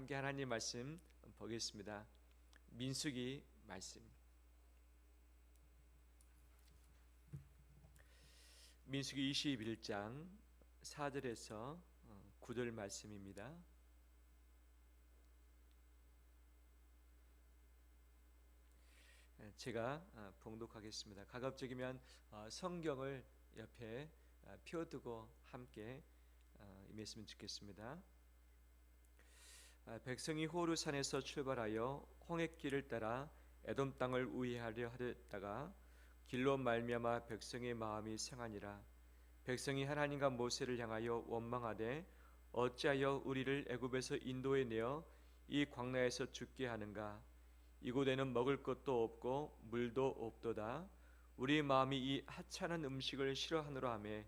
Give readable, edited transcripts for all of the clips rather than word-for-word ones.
함께 하나님 말씀 보겠습니다. 민수기 말씀. 민수기 21장 4절에서 9절 말씀입니다. 제가 봉독하겠습니다. 가급적이면 성경을 옆에 펴두고 함께 임했으면 좋겠습니다. 백성이 호르산에서 출발하여 홍해길을 따라 에돔 땅을 우회하려 하였다가 길로 말미암아 백성의 마음이 상하니라. 백성이 하나님과 모세를 향하여 원망하되 어찌하여 우리를 애굽에서 인도에 내어 이 광야에서 죽게 하는가? 이곳에는 먹을 것도 없고 물도 없도다. 우리 마음이 이 하찮은 음식을 싫어하노라 하매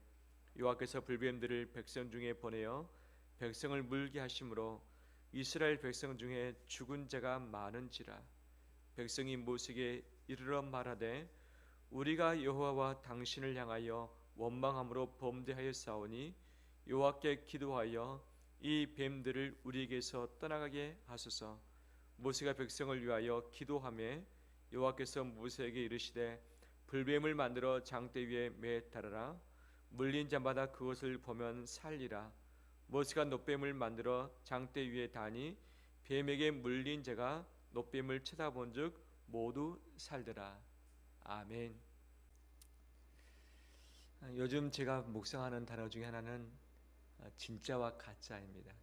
여호와께서 불뱀들을 백성 중에 보내어 백성을 물게 하심으로 이스라엘 백성 중에 죽은 자가 많은지라. 백성이 모세에게 이르러 말하되 우리가 여호와와 당신을 향하여 원망함으로 범죄하였사오니 여호와께 기도하여 이 뱀들을 우리에게서 떠나가게 하소서. 모세가 백성을 위하여 기도하매 여호와께서 모세에게 이르시되 불뱀을 만들어 장대 위에 매달아라. 물린 자마다 그것을 보면 살리라. 모세가 놋뱀을 만들어 장대 위에 다니 뱀에게 물린 자가 놋뱀을 쳐다본즉 모두 살더라. 아멘. 요즘 제가 묵상하는 단어 중에 하나는 진짜와 가짜입니다.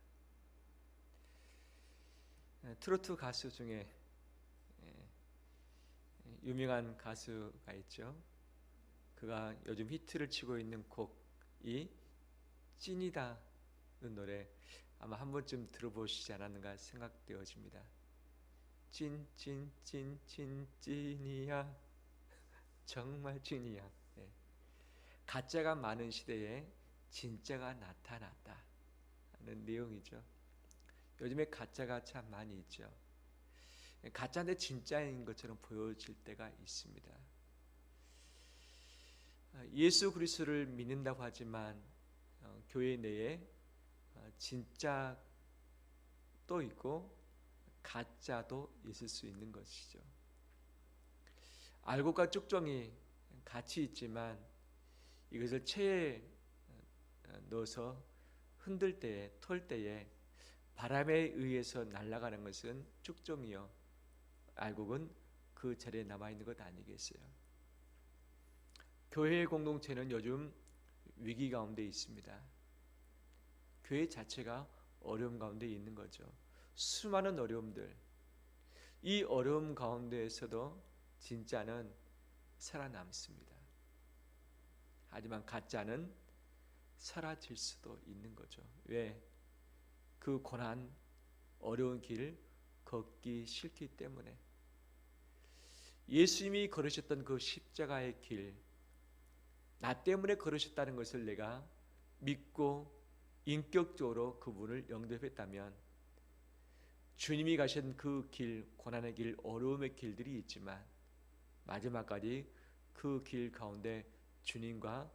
트로트 가수 중에 유명한 가수가 있죠. 그가 요즘 히트를 치고 있는 곡이 찐이다는 노래, 아마 한 번쯤 들어보시지 않았는가 생각되어집니다. 찐이야 정말 찐이야. 가짜가 많은 시대에 진짜가 나타났다 하는 내용이죠. 요즘에 가짜가 참 많이 있죠. 가짜인데 진짜인 것처럼 보여질 때가 있습니다. 예수 그리스도를 믿는다고 하지만 교회 내에 진짜도 있고 가짜도 있을 수 있는 것이죠. 알곡과 쭉정이 같이 있지만 이것을 체에 넣어서 흔들 때에, 털 때에 바람에 의해서 날아가는 것은 쭉정이요, 알곡은 그 자리에 남아있는 것 아니겠어요? 교회의 공동체는 요즘 위기 가운데 있습니다. 교회 자체가 어려움 가운데 있는 거죠. 수많은 어려움들, 이 어려움 가운데에서도 진짜는 살아남습니다. 하지만 가짜는 사라질 수도 있는 거죠. 왜? 그 고난, 어려운 길 걷기 싫기 때문에. 예수님이 걸으셨던 그 십자가의 길, 나 때문에 걸으셨다는 것을 내가 믿고 인격적으로 그분을 영접했다면 주님이 가신 그 길, 고난의 길, 어려움의 길들이 있지만 마지막까지 그 길 가운데 주님과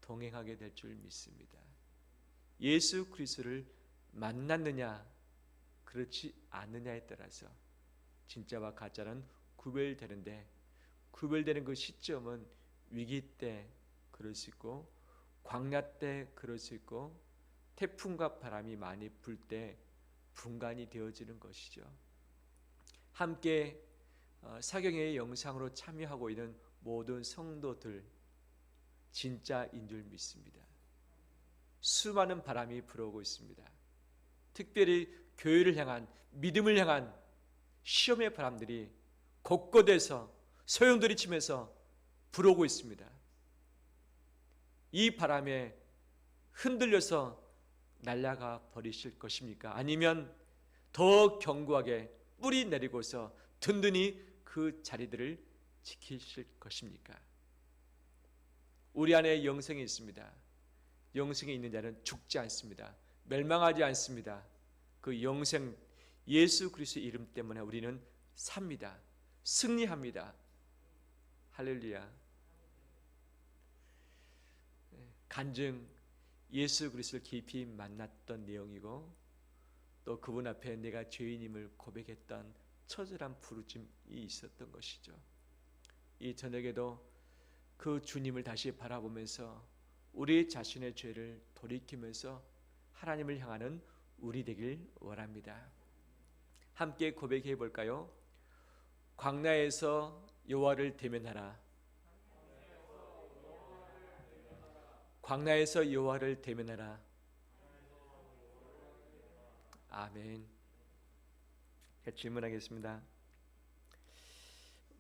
동행하게 될 줄 믿습니다. 예수 그리스도를 만났느냐 그렇지 않느냐에 따라서 진짜와 가짜는 구별되는데, 구별되는 그 시점은 위기 때 그럴 수 있고, 광야 때 그럴 수 있고, 태풍과 바람이 많이 불 때 분간이 되어지는 것이죠. 함께 사경의 영상으로 참여하고 있는 모든 성도들 진짜인 줄 믿습니다. 수많은 바람이 불어오고 있습니다. 특별히 교회를 향한, 믿음을 향한 시험의 바람들이 곳곳에서 소용돌이 치면서 불어오고 있습니다. 이 바람에 흔들려서 날아가 버리실 것입니까? 아니면 더 견고하게 뿌리 내리고서 든든히 그 자리들을 지키실 것입니까? 우리 안에 영생이 있습니다. 영생이 있는 자는 죽지 않습니다. 멸망하지 않습니다. 그 영생, 예수 그리스도의 이름 때문에 우리는 삽니다. 승리합니다. 할렐루야. 간증, 예수 그리스도를 깊이 만났던 내용이고, 또 그분 앞에 내가 죄인임을 고백했던 처절한 부르짐이 있었던 것이죠. 이 저녁에도 그 주님을 다시 바라보면서 우리 자신의 죄를 돌이키면서 하나님을 향하는 우리 되길 원합니다. 함께 고백해 볼까요? 광야에서 여호와를 대면하라. 광야에서 여호와를 대면하라. 아멘. 질문하겠습니다.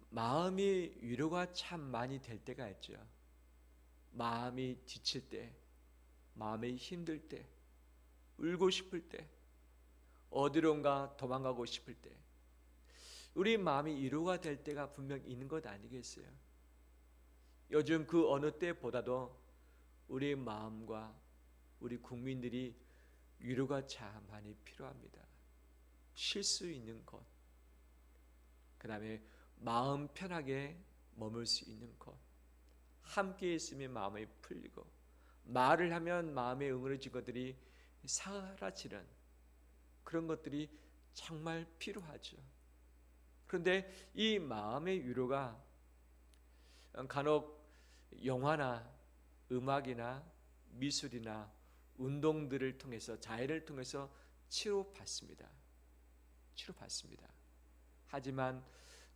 마음이 위로가 참 많이 될 때가 있죠. 마음이 지칠 때, 마음이 힘들 때, 울고 싶을 때, 어디론가 도망가고 싶을 때, 우리 마음이 위로가 될 때가 분명 있는 것 아니겠어요? 요즘 그 어느 때보다도 우리 마음과 우리 국민들이 위로가 참 많이 필요합니다. 쉴 수 있는 곳, 그 다음에 마음 편하게 머물 수 있는 곳, 함께 있으면 마음이 풀리고, 말을 하면 마음에 응어리진 것들이 사라지는 그런 것들이 정말 필요하죠. 그런데 이 마음의 위로가 간혹 영화나 음악이나 미술이나 운동들을 통해서, 자연을 통해서 치료받습니다. 하지만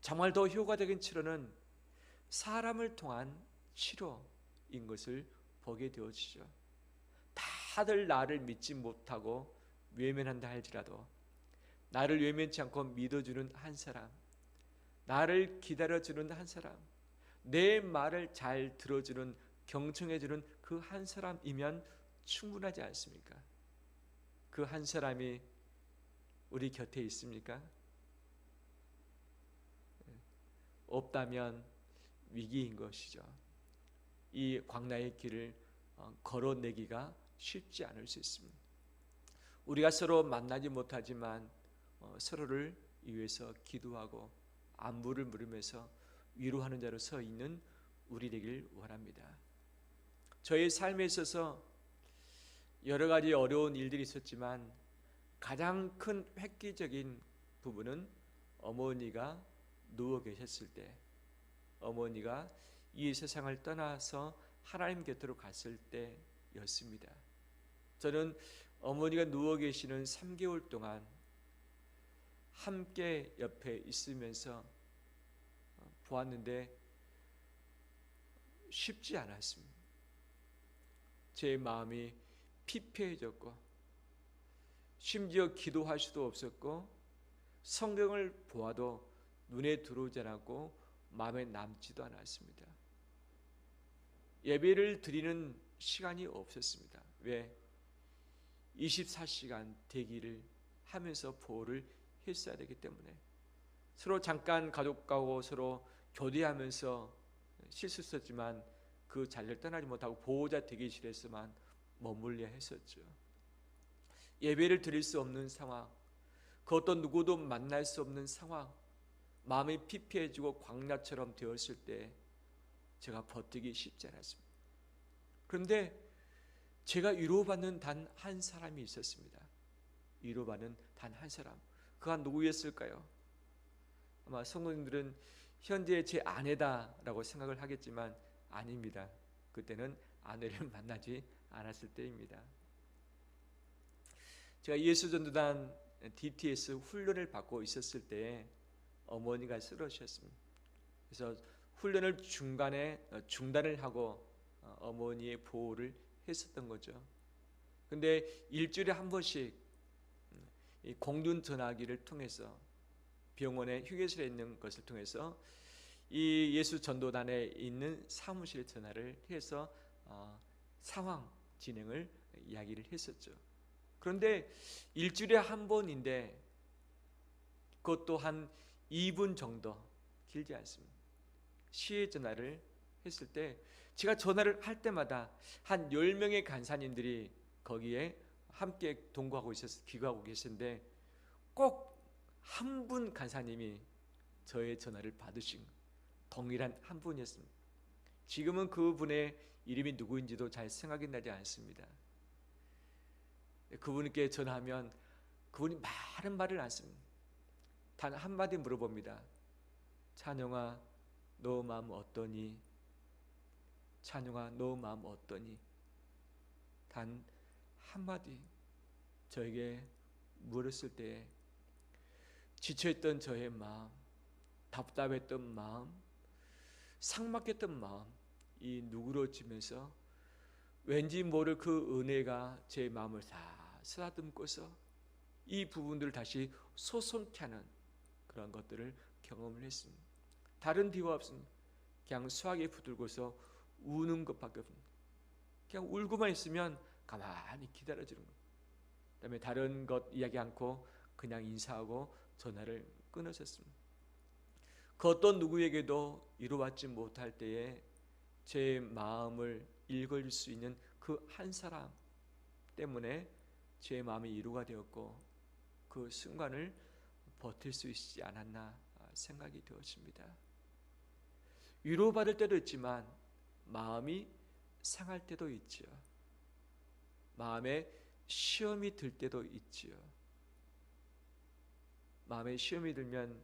정말 더 효과적인 치료는 사람을 통한 치료인 것을 보게 되어지죠. 다들 나를 믿지 못하고 외면한다 할지라도 나를 외면치 않고 믿어주는 한 사람, 나를 기다려주는 한 사람, 내 말을 잘 들어주는, 경청해주는 그 한 사람이면 충분하지 않습니까? 그 한 사람이 우리 곁에 있습니까? 없다면 위기인 것이죠. 이 광야의 길을 걸어내기가 쉽지 않을 수 있습니다. 우리가 서로 만나지 못하지만 서로를 위해서 기도하고 안부를 물으면서 위로하는 자로 서 있는 우리 되길 원합니다. 저의 삶에 있어서 여러 가지 어려운 일들이 있었지만 가장 큰 획기적인 부분은 어머니가 누워 계셨을 때, 어머니가 이 세상을 떠나서 하나님 곁으로 갔을 때였습니다. 저는 어머니가 누워 계시는 3개월 동안 함께 옆에 있으면서 보았는데 쉽지 않았습니다. 제 마음이 피폐해졌고, 심지어 기도할 수도 없었고, 성경을 보아도 눈에 들어오지 않았고 마음에 남지도 않았습니다. 예배를 드리는 시간이 없었습니다. 왜? 24시간 대기를 하면서 보호를 했어야 되기 때문에, 서로 잠깐 가족하고 서로 교대하면서 실수했지만 그 자리를 떠나지 못하고 보호자 대기실에서만 머물려 했었죠. 예배를 드릴 수 없는 상황, 그 어떤 누구도 만날 수 없는 상황, 마음이 피폐해지고 광야처럼 되었을 때 제가 버티기 쉽지 않았습니다. 그런데 제가 위로받는 단 한 사람이 있었습니다. 위로받는 단 한 사람. 그가 누구였을까요? 아마 성도님들은 현재 제 아내다라고 생각을 하겠지만 아닙니다. 그때는 아내를 만나지 않았을 때입니다. 제가 예수전도단 DTS 훈련을 받고 있었을 때 어머니가 쓰러지셨습니다. 그래서 훈련을 중간에 중단을 하고 어머니의 보호를 했었던 거죠. 근데 일주일에 한 번씩 이 공중 전화기를 통해서 병원의 휴게실에 있는 것을 통해서 이 예수 전도단에 있는 사무실에 전화를 해서 상황 진행을 이야기를 했었죠. 그런데 일주일에 한 번인데 그것도 한 2분 정도, 길지 않습니다. 시에 전화를 했을 때 제가 전화를 할 때마다 한 10명의 간사님들이 거기에 함께 동거하고 있어서 귀가하고 계신데 꼭 한 분 간사님이 저의 전화를 받으신 동일한 한 분이었습니다. 지금은 그분의 이름이 누구인지도 잘 생각이 나지 않습니다. 그분께 전화하면 그분이 많은 말을 안 씁니다. 단 한마디 물어봅니다. 찬영아, 너 마음 어떠니? 찬영아, 너 마음 어떠니? 단 한마디 저에게 물었을 때 지쳐있던 저의 마음, 답답했던 마음, 삭막했던 마음 이 누그러지면서 왠지 모를 그 은혜가 제 마음을 다 쓰다듬고서 이 부분들을 다시 솟솟게 하는 그런 것들을 경험을 했습니다. 다른 비유 없습니다. 그냥 수학에 붙들고서 우는 것밖에 없습니다. 그냥 울고만 있으면 가만히 기다려주는 거예요. 그다음에 다른 것 이야기 않고 그냥 인사하고 전화를 끊었었습니다. 그 어떤 누구에게도 이루어받지 못할 때에 제 마음을 읽어줄 수 있는 그 한 사람 때문에 제 마음이 위로가 되었고 그 순간을 버틸 수 있지 않았나 생각이 되었습니다. 위로받을 때도 있지만 마음이 상할 때도 있지요. 마음에 시험이 들 때도 있지요. 마음에 시험이 들면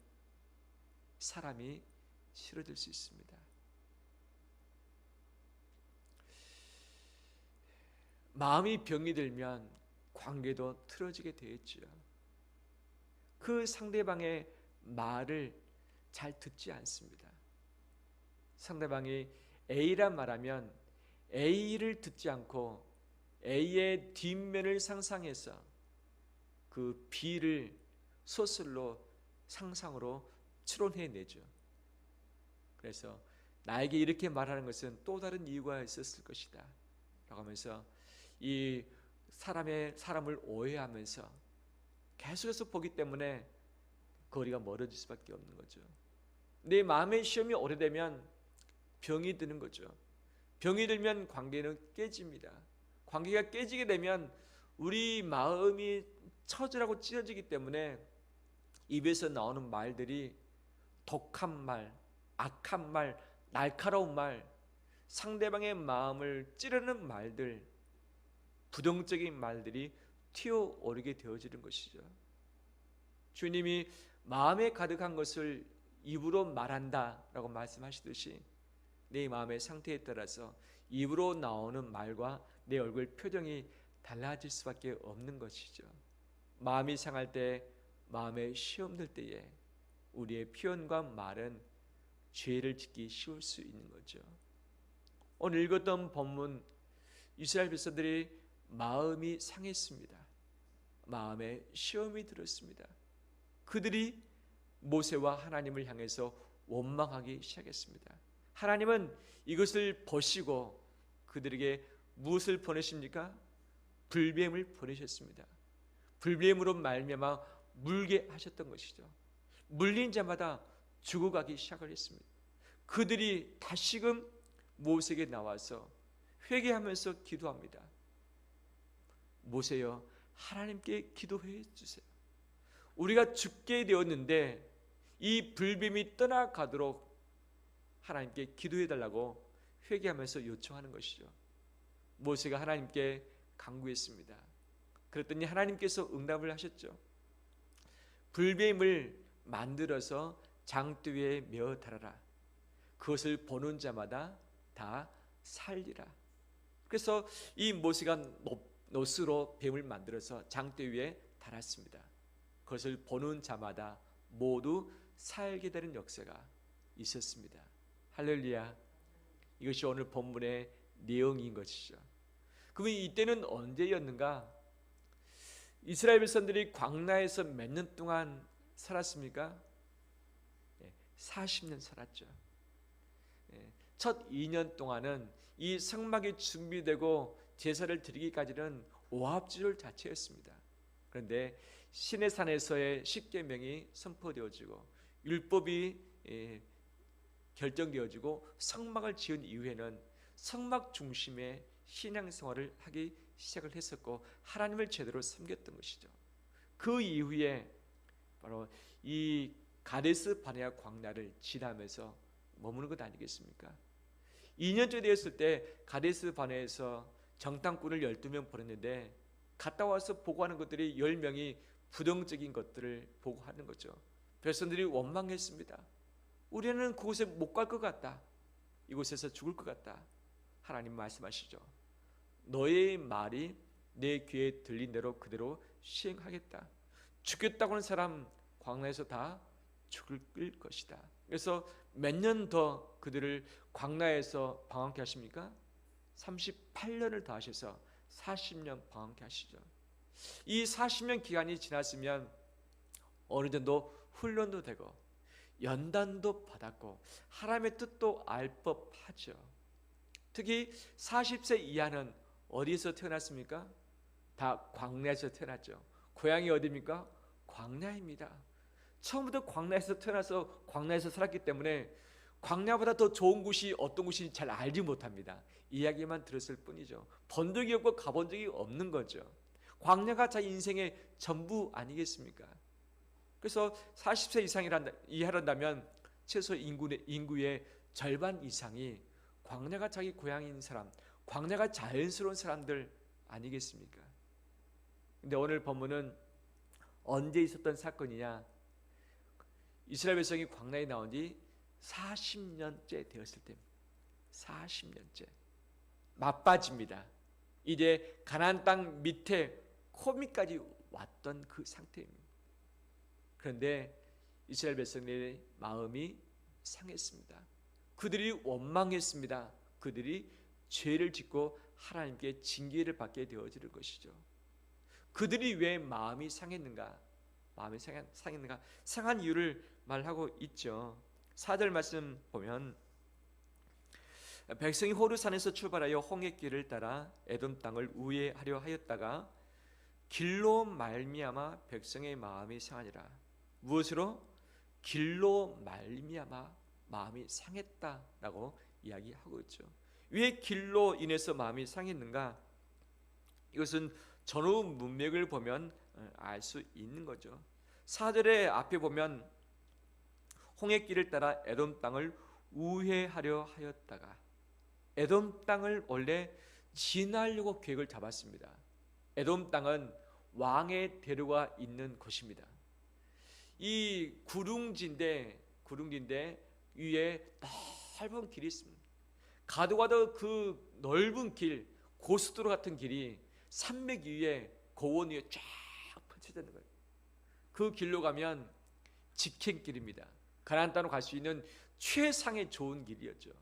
사람이 싫어질 수 있습니다. 마음이 병이 들면 관계도 틀어지게 되었지요. 그 상대방의 말을 잘 듣지 않습니다. 상대방이 A란 말하면 A를 듣지 않고 A의 뒷면을 상상해서 그 B를 소설로 상상으로 추론해내죠. 그래서 나에게 이렇게 말하는 것은 또 다른 이유가 있었을 것이다 라고 하면서 이 사람을 오해하면서 계속해서 보기 때문에 거리가 멀어질 수밖에 없는 거죠. 내 마음의 시험이 오래되면 병이 드는 거죠. 병이 들면 관계는 깨집니다. 관계가 깨지게 되면 우리 마음이 처절하고 찢어지기 때문에 입에서 나오는 말들이 독한 말, 악한 말, 날카로운 말, 상대방의 마음을 찌르는 말들, 부정적인 말들이 튀어오르게 되어지는 것이죠. 주님이 마음에 가득한 것을 입으로 말한다라고 말씀하시듯이 내 마음의 상태에 따라서 입으로 나오는 말과 내 얼굴 표정이 달라질 수밖에 없는 것이죠. 마음이 상할 때, 마음에 시험 들 때에 우리의 표현과 말은 죄를 짓기 쉬울 수 있는 거죠. 오늘 읽었던 본문 이스라엘 백성들이 마음이 상했습니다. 마음에 시험이 들었습니다. 그들이 모세와 하나님을 향해서 원망하기 시작했습니다. 하나님은 이것을 보시고 그들에게 무엇을 보내십니까? 불뱀을 보내셨습니다. 불뱀으로 말미암아 물게 하셨던 것이죠. 물린 자마다 죽어가기 시작을 했습니다. 그들이 다시금 모세에게 나와서 회개하면서 기도합니다. 모세여, 하나님께 기도해 주세요. 우리가 죽게 되었는데 이 불뱀이 떠나가도록 하나님께 기도해 달라고 회개하면서 요청하는 것이죠. 모세가 하나님께 간구했습니다. 그랬더니 하나님께서 응답을 하셨죠. 불뱀을 만들어서 장대 위에 메어 달아라. 그것을 보는 자마다 다 살리라. 그래서 이 모세가 노스로 뱀을 만들어서 장대 위에 달았습니다. 그것을 보는 자마다 모두 살게 되는 역사가 있었습니다. 할렐루야. 이것이 오늘 본문의 내용인 것이죠. 그러면 이때는 언제였는가? 이스라엘 백성들이 광야에서 몇 년 동안 살았습니까? 40년 살았죠. 첫 2년 동안은 이 성막이 준비되고 제사를 드리기까지는 오합지졸 자체였습니다. 그런데 시내산에서의 십계명이 선포되어지고 율법이 결정되어지고 성막을 지은 이후에는 성막 중심의 신앙생활을 하기 시작을 했었고 하나님을 제대로 섬겼던 것이죠. 그 이후에 바로 이 가데스 바네아 광야를 지나면서 머무는 것 아니겠습니까? 2년째 되었을 때 가데스 바네아에서 정탐꾼을 12명 보냈는데 갔다 와서 보고하는 것들이 10명이 부정적인 것들을 보고 하는 거죠. 백성들이 원망했습니다. 우리는 그곳에 못 갈 것 같다. 이곳에서 죽을 것 같다. 하나님 말씀하시죠. 너의 말이 내 귀에 들린 대로 그대로 시행하겠다. 죽겠다고 하는 사람 광야에서 다 죽을 것이다. 그래서 몇 년 더 그들을 광야에서 방황케 하십니까? 38년을 더 하셔서 40년 방황케 하시죠. 이 40년 기간이 지났으면 어느 정도 훈련도 되고 연단도 받았고 하나님의 뜻도 알 법하죠. 특히 40세 이하는 어디에서 태어났습니까? 다 광야에서 태어났죠. 고향이 어디입니까? 광야입니다. 처음부터 광야에서 태어나서 광야에서 살았기 때문에 광야보다 더 좋은 곳이 어떤 곳인지 잘 알지 못합니다. 이야기만 들었을 뿐이죠. 본 적이 없고 가본 적이 없는 거죠. 광야가 자기 인생의 전부 아니겠습니까? 그래서 40세 이하란다면 최소 인구의 절반 이상이 광야가 자기 고향인 사람, 광야가 자연스러운 사람들 아니겠습니까? 근데 오늘 본문은 언제 있었던 사건이냐? 이스라엘 백성이 광야에 나온 지 40년째 되었을 때입니다. 40년째. 맞바집니다. 이제 가나안 땅 밑에 코미까지 왔던 그 상태입니다. 그런데 이스라엘 백성들의 마음이 상했습니다. 그들이 원망했습니다. 그들이 죄를 짓고 하나님께 징계를 받게 되어질 것이죠. 그들이 왜 마음이 상했는가? 마음이 상했는가? 상한 이유를 말하고 있죠. 4절 말씀 보면 백성이 호르산에서 출발하여 홍해길을 따라 에돔 땅을 우회하려 하였다가 길로 말미암아 백성의 마음이 상하니라. 무엇으로? 길로 말미암아 마음이 상했다라고 이야기하고 있죠. 왜 길로 인해서 마음이 상했는가? 이것은 전후 문맥을 보면 알 수 있는 거죠. 4절의 앞에 보면 홍해길을 따라 에돔 땅을 우회하려 하였다가, 에돔 땅을 원래 지나려고 계획을 잡았습니다. 에돔 땅은 왕의 대로가 있는 곳입니다. 이 구릉지인데 위에 넓은 길이 있습니다. 가도 그 넓은 길, 고속도로 같은 길이 산맥 위에 고원 위에 쫙 펼쳐져 있는 거예요. 그 길로 가면 직행길입니다. 가나안 땅으로 갈 수 있는 최상의 좋은 길이었죠.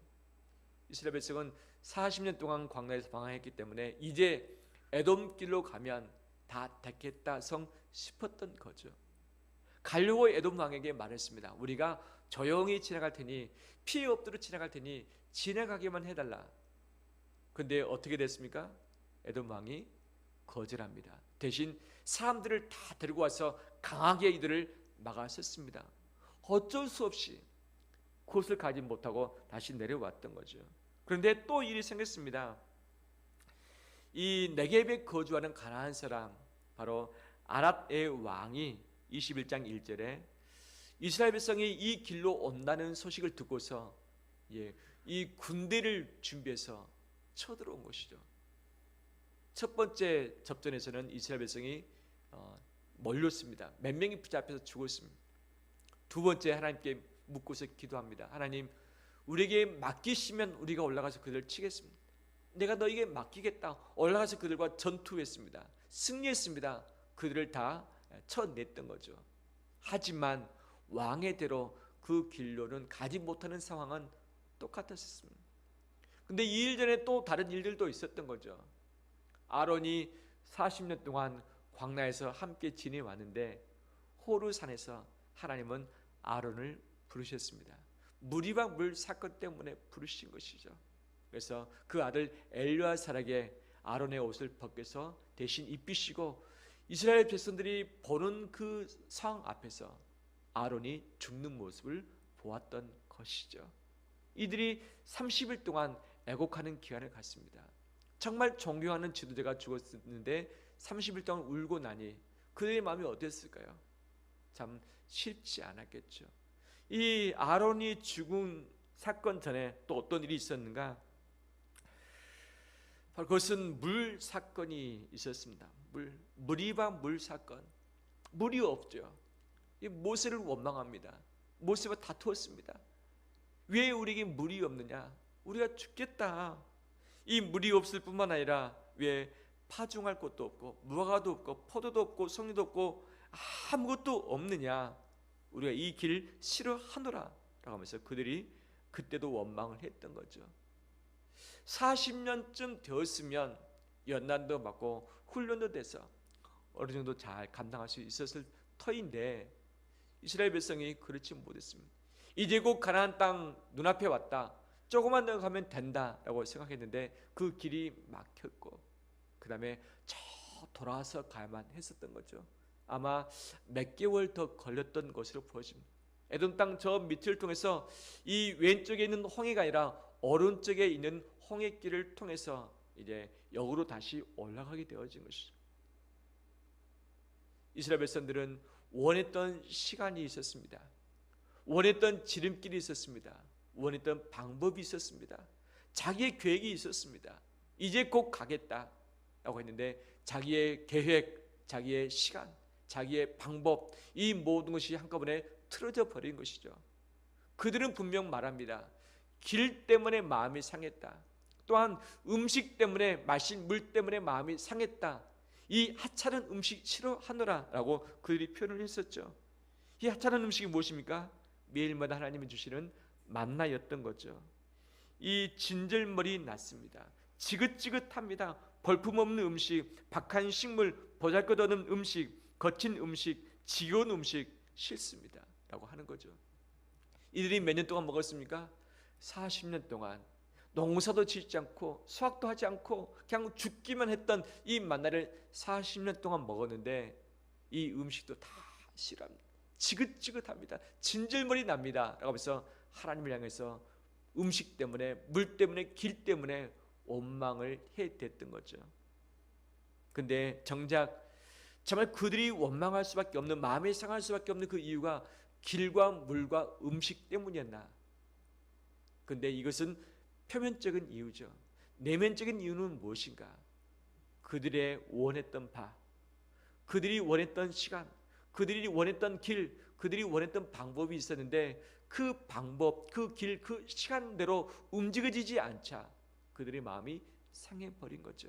이스라엘 백성은 40년 동안 광야에서 방황했기 때문에 이제 에돔 길로 가면 다 됐겠다 싶었던 거죠. 가려고 에돔 왕에게 말했습니다. 우리가 조용히 지나갈 테니, 피해 없도록 지나갈 테니 지나가기만 해달라. 근데 어떻게 됐습니까? 에돔 왕이 거절합니다. 대신 사람들을 다 데리고 와서 강하게 이들을 막아섰습니다. 어쩔 수 없이 그것을 가지 못하고 다시 내려왔던 거죠. 그런데 또 일이 생겼습니다. 이 네겝에 거주하는 가나안 사람, 바로 아랏의 왕이 21장 1절에 이스라엘 백성이 이 길로 온다는 소식을 듣고서 이 군대를 준비해서 쳐들어온 것이죠. 첫 번째 접전에서는 이스라엘 백성이 몰렸습니다. 몇 명이 붙잡혀서 죽었습니다. 두 번째 하나님께 묻고서 기도합니다. 하나님, 우리에게 맡기시면 우리가 올라가서 그들을 치겠습니다. 내가 너에게 맡기겠다. 올라가서 그들과 전투했습니다. 승리했습니다. 그들을 다 쳐냈던 거죠. 하지만 왕의 대로 그 길로는 가지 못하는 상황은 똑같았습니다. 근데 이 일 전에 또 다른 일들도 있었던 거죠. 아론이 40년 동안 광야에서 함께 지내왔는데 호르산에서 하나님은 아론을 부르셨습니다. 무리와 물 사건 때문에 부르신 것이죠. 그래서 그 아들 엘르아살에게 아론의 옷을 벗겨서 대신 입히시고 이스라엘 백성들이 보는 그 상황 앞에서 아론이 죽는 모습을 보았던 것이죠. 이들이 30일 동안 애곡하는 기간을 갖습니다. 정말 존경하는 지도자가 죽었는데 30일 동안 울고 나니 그들의 마음이 어땠을까요? 참 쉽지 않았겠죠. 이 아론이 죽은 사건 전에 또 어떤 일이 있었는가? 바로 그것은 물 사건이 있었습니다. 무리바 물 사건. 물이 없죠. 이 모세를 원망합니다. 모세와 다투었습니다. 왜 우리에게 물이 없느냐? 우리가 죽겠다. 이 물이 없을 뿐만 아니라 왜 파종할 곳도 없고 무화과도 없고 포도도 없고 송이도 없고 아무것도 없느냐? 우리가 이 길 싫어하노라 라고 하면서 그들이 그때도 원망을 했던 거죠. 40년쯤 되었으면 연단도 받고 훈련도 돼서 어느 정도 잘 감당할 수 있었을 터인데 이스라엘 백성이 그렇지 못했습니다. 이제 곧 가나안 땅 눈앞에 왔다. 조금만 더 가면 된다라고 생각했는데 그 길이 막혔고 그 다음에 저 돌아와서 가야만 했었던 거죠. 아마 몇 개월 더 걸렸던 것으로 보여집니다. 에돔 땅 저 밑을 통해서 이 왼쪽에 있는 홍해가 아니라 오른쪽에 있는 홍해길을 통해서 이제 역으로 다시 올라가게 되어진 것이죠. 이스라엘 백성들은 원했던 시간이 있었습니다. 원했던 지름길이 있었습니다. 원했던 방법이 있었습니다. 자기의 계획이 있었습니다. 이제 곧 가겠다라고 했는데 자기의 계획, 자기의 시간, 자기의 방법, 이 모든 것이 한꺼번에 틀어져 버린 것이죠. 그들은 분명 말합니다. 길 때문에 마음이 상했다. 또한 음식 때문에, 마신 물 때문에 마음이 상했다. 이 하찮은 음식 싫어하노라 라고 그들이 표현을 했었죠. 이 하찮은 음식이 무엇입니까? 매일마다 하나님이 주시는 만나였던 거죠. 이 진절머리 났습니다. 지긋지긋합니다. 볼품없는 음식, 박한 식물, 보잘것없는 음식, 거친 음식, 지겨운 음식 싫습니다 라고 하는 거죠. 이들이 몇 년 동안 먹었습니까? 40년 동안 농사도 짓지 않고 수확도 하지 않고 그냥 죽기만 했던 이 만나를 40년 동안 먹었는데 이 음식도 다 싫어합니다. 지긋지긋합니다. 진절머리 납니다 라고 하면서 하나님을 향해서 음식 때문에, 물 때문에, 길 때문에 원망을 해댔던 거죠. 근데 정작 정말 그들이 원망할 수밖에 없는, 마음이 상할 수밖에 없는 그 이유가 길과 물과 음식 때문이었나? 근데 이것은 표면적인 이유죠. 내면적인 이유는 무엇인가? 그들의 원했던 바, 그들이 원했던 시간, 그들이 원했던 길, 그들이 원했던 방법이 있었는데 그 방법, 그 길, 그 시간대로 움직여지지 않자 그들의 마음이 상해버린 거죠.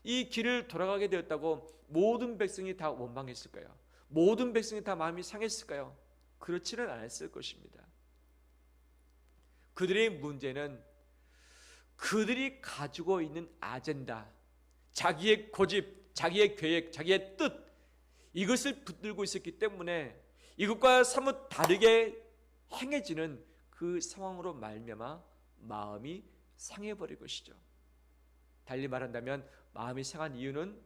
이 길을 돌아가게 되었다고 모든 백성이 다 원망했을까요? 모든 백성이 다 마음이 상했을까요? 그렇지는 않았을 것입니다. 그들의 문제는 그들이 가지고 있는 아젠다, 자기의 고집, 자기의 계획, 자기의 뜻, 이것을 붙들고 있었기 때문에 이것과 사뭇 다르게 행해지는 그 상황으로 말미암아 마음이 상해버릴 것이죠. 달리 말한다면 마음이 상한 이유는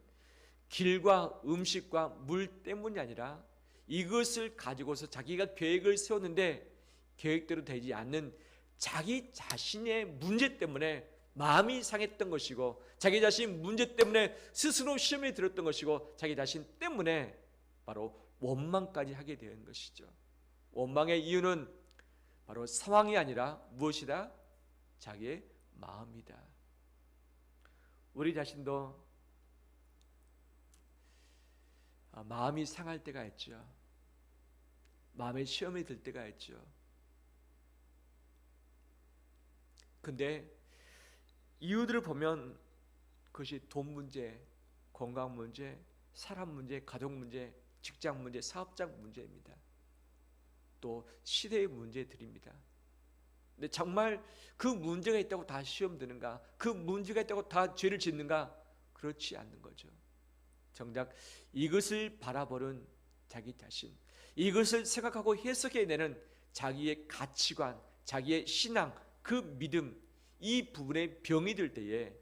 길과 음식과 물 때문이 아니라 이것을 가지고서 자기가 계획을 세웠는데 계획대로 되지 않는 자기 자신의 문제 때문에 마음이 상했던 것이고, 자기 자신 문제 때문에 스스로 시험에 들었던 것이고, 자기 자신 때문에 바로 원망까지 하게 된 것이죠. 원망의 이유는 바로 상황이 아니라 무엇이다? 자기의 마음이다. 우리 자신도 마음이 상할 때가 있죠. 마음의 시험이 들 때가 있죠. 근데 이유들을 보면 그것이 돈 문제, 건강 문제, 사람 문제, 가족 문제, 직장 문제, 사업장 문제입니다. 또 시대의 문제들입니다. 근데 정말 그 문제가 있다고 다 시험 드는가? 그 문제가 있다고 다 죄를 짓는가? 그렇지 않는 거죠. 정작 이것을 바라보는 자기 자신, 이것을 생각하고 해석해내는 자기의 가치관, 자기의 신앙, 그 믿음, 이 부분에 병이 들 때에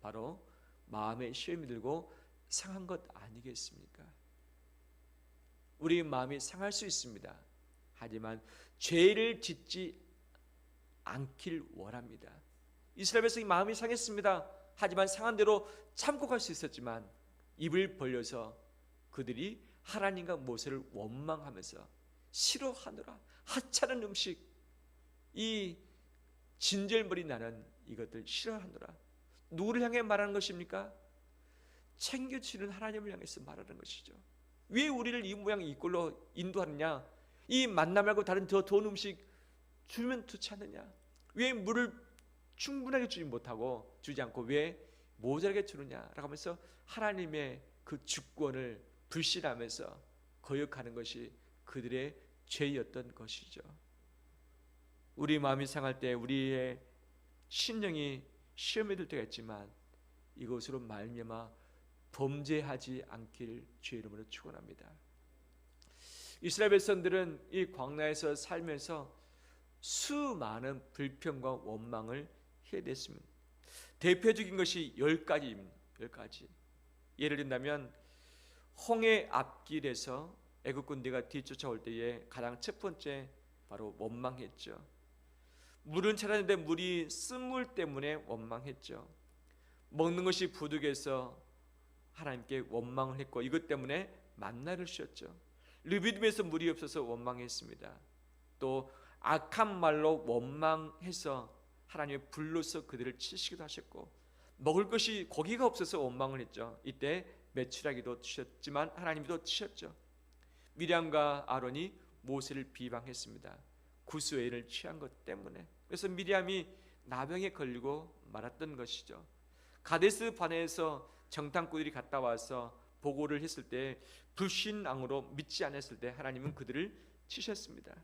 바로 마음에 시험이 들고 상한 것 아니겠습니까? 우리 마음이 상할 수 있습니다. 하지만 죄를 짓지 않길 원합니다. 이스라엘 백성이 마음이 상했습니다. 하지만 상한 대로 참고 갈 수 있었지만 입을 벌려서 그들이 하나님과 모세를 원망하면서 싫어하느라 하찮은 음식, 이 진절머리 나는 이것들 싫어하느라 누구를 향해 말하는 것입니까? 챙겨주는 하나님을 향해서 말하는 것이죠. 왜 우리를 이 모양 이 꼴로 인도하느냐? 이 만나 말고 다른 더 좋은 음식 주면 좋지 않느냐? 왜 물을 충분하게 주지 않고 왜 모자라게 주느냐라고 하면서 하나님의 그 주권을 불신하면서 거역하는 것이 그들의 죄였던 것이죠. 우리 마음이 상할 때 우리의 심령이 시험에 들 때가 있지만 이것으로 말미암아 범죄하지 않기를 주의 이름으로 축원합니다. 이스라엘 백성들은 이 광야에서 살면서 수많은 불평과 원망을 해야 됐습니다. 대표적인 것이 10가지입니다. 10가지. 예를 든다면 홍해 앞길에서 애굽 군대가 뒤쫓아올 때에 가장 첫 번째 바로 원망했죠. 물은 찾았는데 물이 쓴물 때문에 원망했죠. 먹는 것이 부득해서 하나님께 원망을 했고 이것 때문에 만나를 주셨죠. 르비딤에서 물이 없어서 원망했습니다. 또 악한 말로 원망해서 하나님의 불로서 그들을 치시기도 하셨고 먹을 것이 고기가 없어서 원망을 했죠. 이때 메추라기도 치셨지만 하나님도 치셨죠. 미리암과 아론이 모세를 비방했습니다. 구스웨이를 취한 것 때문에. 그래서 미리암이 나병에 걸리고 말았던 것이죠. 가데스 바네에서 정탐꾼들이 갔다 와서 보고를 했을 때 불신앙으로 믿지 않았을 때 하나님은 그들을 치셨습니다.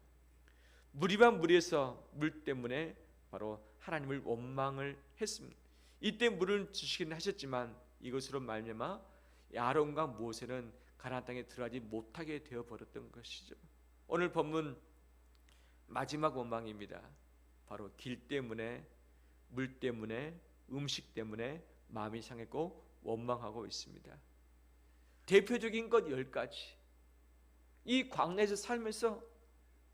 무리반 무리에서 물 때문에 바로 하나님을 원망을 했습니다. 이때 물을 주시긴 하셨지만 이것으로 말미암아 아론과 모세는 가나안 땅에 들어가지 못하게 되어 버렸던 것이죠. 오늘 본문 마지막 원망입니다. 바로 길 때문에, 물 때문에, 음식 때문에 마음이 상했고 원망하고 있습니다. 대표적인 것 10가지. 이 광야에서 살면서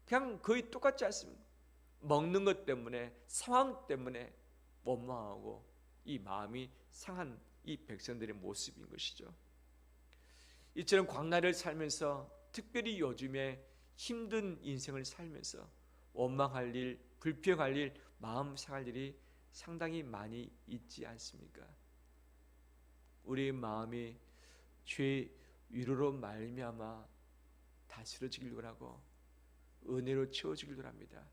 그냥 거의 똑같지 않습니다. 먹는 것 때문에, 상황 때문에 원망하고 이 마음이 상한 이 백성들의 모습인 것이죠. 이처럼 광야를 살면서 특별히 요즘에 힘든 인생을 살면서 원망할 일, 불평할 일, 마음 상할 일이 상당히 많이 있지 않습니까? 우리의 마음이 죄 위로로 말미암아 다스려지길 원하고 은혜로 채워지길 원합니다.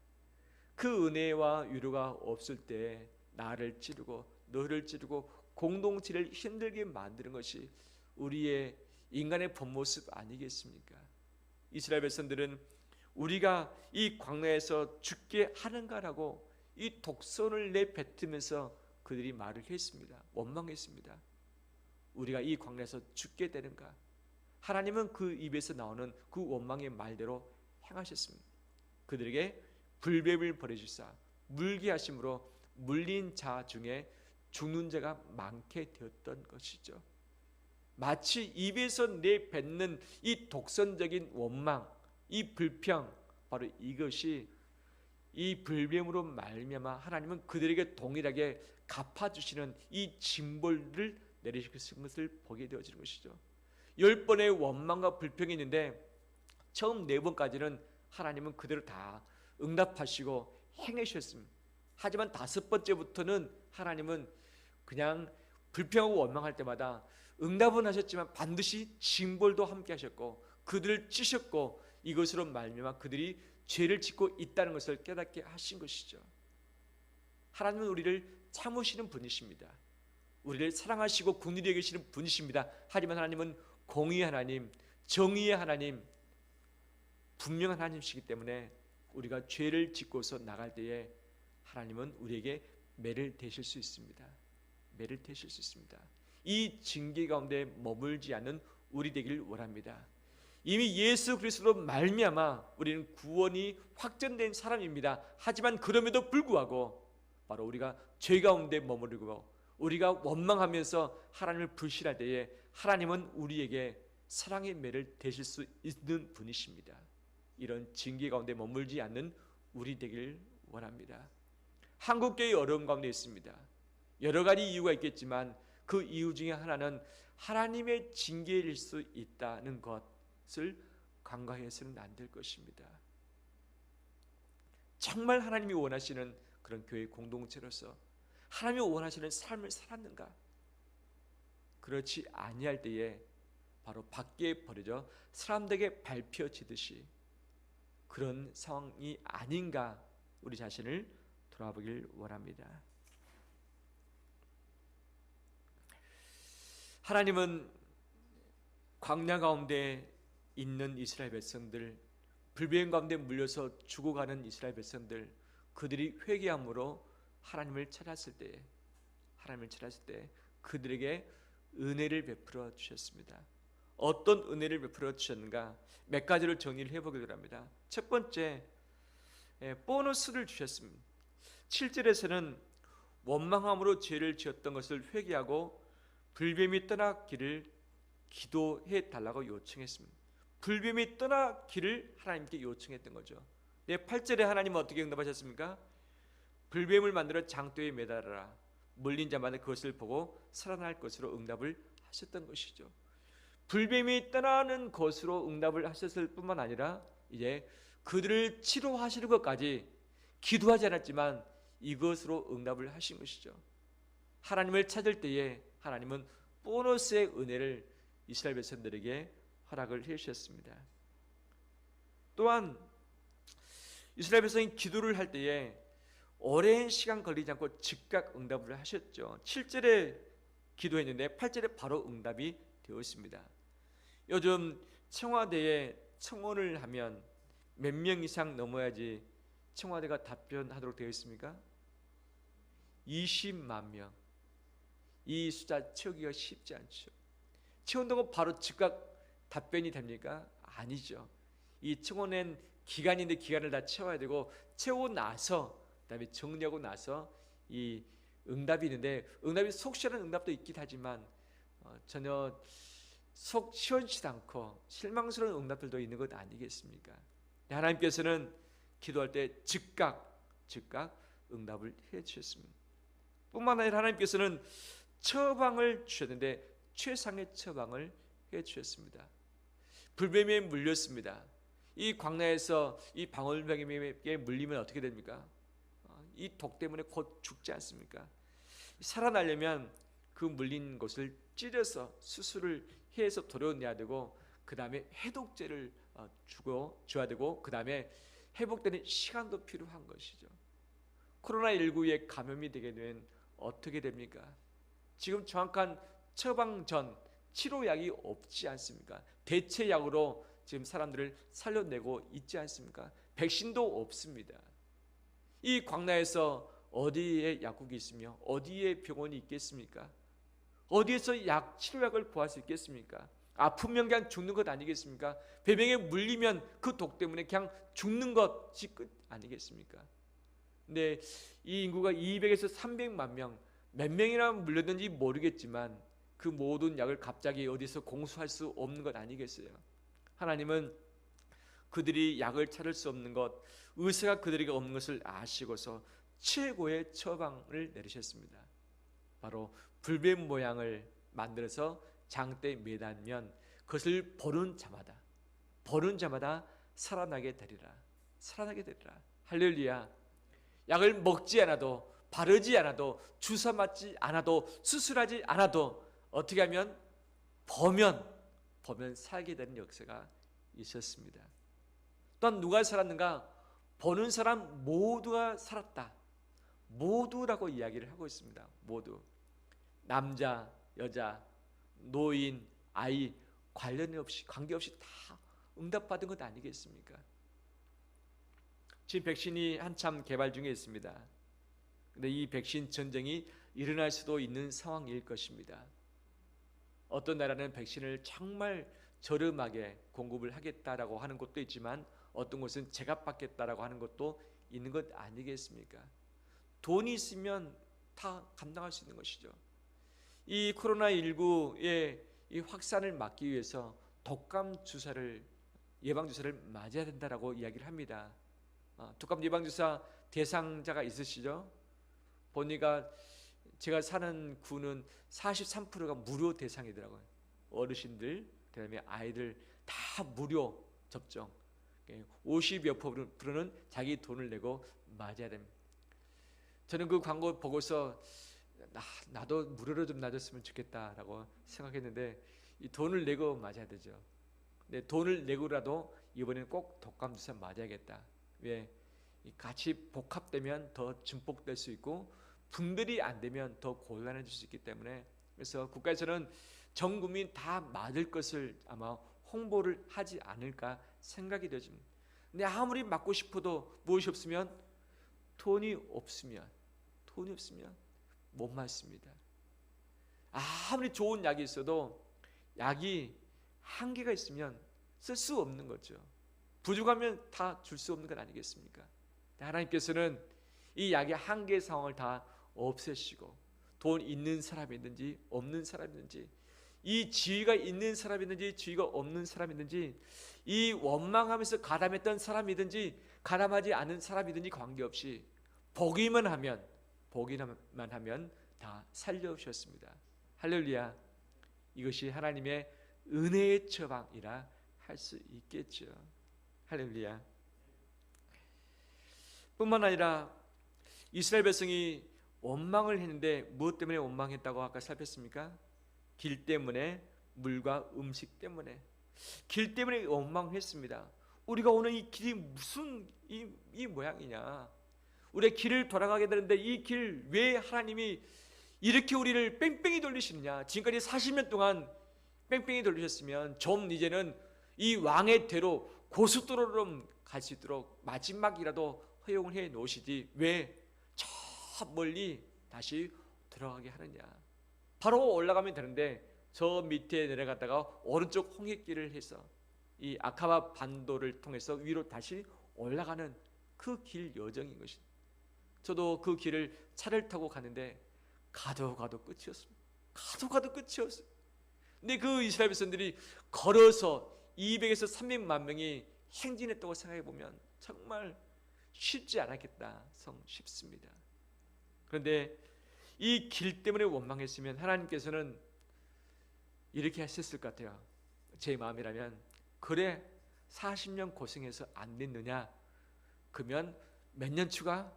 그 은혜와 위로가 없을 때 나를 찌르고 너를 찌르고 공동체를 힘들게 만드는 것이 우리의 인간의 본 모습 아니겠습니까? 이스라엘 백성들은 우리가 이 광야에서 죽게 하는가라고 이 독선을 내뱉으면서 그들이 말을 했습니다. 원망했습니다. 우리가 이 광야에서 죽게 되는가? 하나님은 그 입에서 나오는 그 원망의 말대로 행하셨습니다. 그들에게 불뱀을 벌여주사 물게 하심으로 물린 자 중에 죽는 자가 많게 되었던 것이죠. 마치 입에서 내뱉는 이 독선적인 원망, 이 불평, 바로 이것이 이 불뱀으로 말미암아 하나님은 그들에게 동일하게 갚아주시는 이 징벌을 내리시는 것을 보게 되어지는 것이죠. 10번의 원망과 불평이 있는데 처음 4번까지는 하나님은 그대로 다 응답하시고 행하셨습니다. 하지만 5번째부터는 하나님은 그냥 불평하고 원망할 때마다 응답은 하셨지만 반드시 징벌도 함께 하셨고 그들을 찌셨고 이것으로 말미암아 그들이 죄를 짓고 있다는 것을 깨닫게 하신 것이죠. 하나님은 우리를 참으시는 분이십니다. 우리를 사랑하시고 긍휼히 여기시는 분이십니다. 하지만 하나님은 공의의 하나님, 정의의 하나님, 분명한 하나님이시기 때문에 우리가 죄를 짓고서 나갈 때에 하나님은 우리에게 매를 대실 수 있습니다. 매를 대실 수 있습니다. 이 징계 가운데 머물지 않는 우리 되기를 원합니다. 이미 예수 그리스도로 말미암아 우리는 구원이 확정된 사람입니다. 하지만 그럼에도 불구하고 바로 우리가 죄 가운데 머무르고 우리가 원망하면서 하나님을 불신할 때에 하나님은 우리에게 사랑의 매를 대실 수 있는 분이십니다. 이런 징계 가운데 머물지 않는 우리 되기를 원합니다. 한국교회의 어려움 가운데 있습니다. 여러 가지 이유가 있겠지만 그 이유 중에 하나는 하나님의 징계일 수 있다는 것을 간과해서는 안 될 것입니다. 정말 하나님이 원하시는 그런 교회 공동체로서 하나님이 원하시는 삶을 살았는가? 그렇지 아니할 때에 바로 밖에 버려져 사람들에게 밟혀지듯이 그런 상황이 아닌가 우리 자신을 돌아보길 원합니다. 하나님은 광야 가운데 있는 이스라엘 백성들, 불변 가운데 물려서 죽어가는 이스라엘 백성들, 그들이 회개함으로 하나님을 찾았을 때 그들에게 은혜를 베풀어 주셨습니다. 어떤 은혜를 베풀어 주셨는가? 몇 가지를 정리를 해보기로 합니다. 첫 번째, 보너스를 주셨습니다. 7절에서는 원망함으로 죄를 지었던 것을 회개하고 불뱀이 떠나기를 기도해 달라고 요청했습니다. 불뱀이 떠나기를 하나님께 요청했던 거죠. 8절에 하나님은 어떻게 응답하셨습니까? 불뱀을 만들어 장대에 매달아라. 물린 자마다 그것을 보고 살아날 것으로 응답을 하셨던 것이죠. 불뱀이 떠나는 것으로 응답을 하셨을 뿐만 아니라 이제 그들을 치료하시는 것까지 기도하지 않았지만 이것으로 응답을 하신 것이죠. 하나님을 찾을 때에 하나님은 보너스의 은혜를 이스라엘 백성들에게 허락을 해 주셨습니다. 또한 이스라엘 백성이 기도를 할 때에 오랜 시간 걸리지 않고 즉각 응답을 하셨죠. 7절에 기도했는데 8절에 바로 응답이 되었습니다. 요즘 청와대에 청원을 하면 몇 명 이상 넘어야지 청와대가 답변하도록 되어 있습니까? 20만 명. 이 숫자 채우기가 쉽지 않죠. 채운다고 바로 즉각 답변이 됩니까? 아니죠. 이 청원엔 기간인데 기간을 다 채워야 되고 채우고 나서 그다음에 정리하고 나서 이 응답이 있는데 응답이 속 시원한 응답도 있긴 하지만 전혀 속 시원치도 않고 실망스러운 응답들도 있는 것 아니겠습니까? 하나님께서는 기도할 때 즉각 응답을 해 주셨습니다. 뿐만 아니라 하나님께서는 처방을 주셨는데 최상의 처방을 해 주셨습니다. 불뱀에 물렸습니다. 이 광야에서 이 방울뱀에게 물리면 어떻게 됩니까? 이 독 때문에 곧 죽지 않습니까? 살아나려면 그 물린 곳을 찌려서 수술을 해서 도려내야 되고 그 다음에 해독제를 줘야 되고 그 다음에 회복되는 시간도 필요한 것이죠. 코로나19에 감염이 되게 되면 어떻게 됩니까? 지금 정확한 처방 전 치료약이 없지 않습니까? 대체약으로 지금 사람들을 살려내고 있지 않습니까? 백신도 없습니다. 이 광야에서 어디에 약국이 있으며 어디에 병원이 있겠습니까? 어디에서 치료약을 구할 수 있겠습니까? 아프면 그냥 죽는 것 아니겠습니까? 배병에 물리면 그 독 때문에 그냥 죽는 것이 끝 아니겠습니까? 근데 이 인구가 200에서 300만 명, 몇 명이나 물렸는지 모르겠지만 그 모든 약을 갑자기 어디서 공수할 수 없는 것 아니겠어요? 하나님은 그들이 약을 찾을 수 없는 것, 의사가 그들에게 없는 것을 아시고서 최고의 처방을 내리셨습니다. 바로 불뱀 모양을 만들어서 장대에 매달면 그것을 보는 자마다 살아나게 되리라. 할렐루야. 약을 먹지 않아도 바르지 않아도 주사 맞지 않아도 수술하지 않아도 어떻게 하면 보면 살게 되는 역사가 있었습니다. 또한 누가 살았는가? 보는 사람 모두가 살았다. 모두라고 이야기를 하고 있습니다. 모두. 남자, 여자, 노인, 아이 관계없이 다 응답받은 것 아니겠습니까? 지금 백신이 한참 개발 중에 있습니다. 근데 이 백신 전쟁이 일어날 수도 있는 상황일 것입니다. 어떤 나라는 백신을 정말 저렴하게 공급을 하겠다라고 하는 곳도 있지만 어떤 곳은 제값받겠다라고 하는 것도 있는 것 아니겠습니까? 돈이 있으면 다 감당할 수 있는 것이죠. 이 코로나19의 이 확산을 막기 위해서 독감 예방 주사를 맞아야 된다라고 이야기를 합니다. 독감 예방 주사 대상자가 있으시죠? 보니까 제가 사는 구는 43%가 무료 대상이더라고요. 어르신들, 그다음에 아이들 다 무료 접종. 50여 %는 자기 돈을 내고 맞아야 됩니다. 저는 그 광고 보고서 나도 무료로 좀 놔줬으면 좋겠다라고 생각했는데 이 돈을 내고 맞아야 되죠. 근데 돈을 내고라도 이번에는 꼭 독감 주사 맞아야겠다. 왜? 이 같이 복합되면 더 증폭될 수 있고 분들이 안 되면 더 곤란해질 수 있기 때문에, 그래서 국가에서는 전 국민 다 맞을 것을 아마 홍보를 하지 않을까 생각이 되집니다. 근데 아무리 맞고 싶어도 무엇이 없으면, 돈이 없으면 못 맞습니다. 아무리 좋은 약이 있어도 약이 한계가 있으면 쓸 수 없는 거죠. 부족하면 다 줄 수 없는 건 아니겠습니까? 하나님께서는 이 약의 한계 상황을 다 없애시고, 돈 있는 사람이든지 없는 사람이든지, 이 지위가 있는 사람이든지 지위가 없는 사람이든지, 이 원망하면서 가담했던 사람이든지 가담하지 않은 사람이든지 관계없이 보기만 하면 다 살려주셨습니다. 할렐루야. 이것이 하나님의 은혜의 처방이라 할 수 있겠죠. 할렐루야. 뿐만 아니라 이스라엘 백성이 원망을 했는데 무엇 때문에 원망했다고 아까 살폈습니까? 길 때문에, 물과 음식 때문에. 길 때문에 원망했습니다. 우리가 오는 이 길이 무슨 이 모양이냐? 우리의 길을 돌아가게 되는데 이 길 왜 하나님이 이렇게 우리를 뺑뺑이 돌리시느냐? 지금까지 40년 동안 뺑뺑이 돌리셨으면 좀 이제는 이 왕의 대로 고속도로로 갈 수 있도록 마지막이라도 허용을 해 놓으시지 왜 저 멀리 다시 들어가게 하느냐? 바로 올라가면 되는데 저 밑에 내려갔다가 오른쪽 홍해길을 해서 이 아카바 반도를 통해서 위로 다시 올라가는 그 길 여정인 것입니다. 저도 그 길을 차를 타고 가는데 가도 끝이 없습니다. 가도 끝이 없어요. 근데 그 이스라엘 백성들이 걸어서 200에서 300만 명이 행진했다고 생각해 보면 정말 쉽지 않았겠다 싶습니다. 그런데 이 길 때문에 원망했으면 하나님께서는 이렇게 하셨을 것 같아요. 제 마음이라면, 그래 40년 고생해서 안 됐느냐? 그러면 몇 년 추가?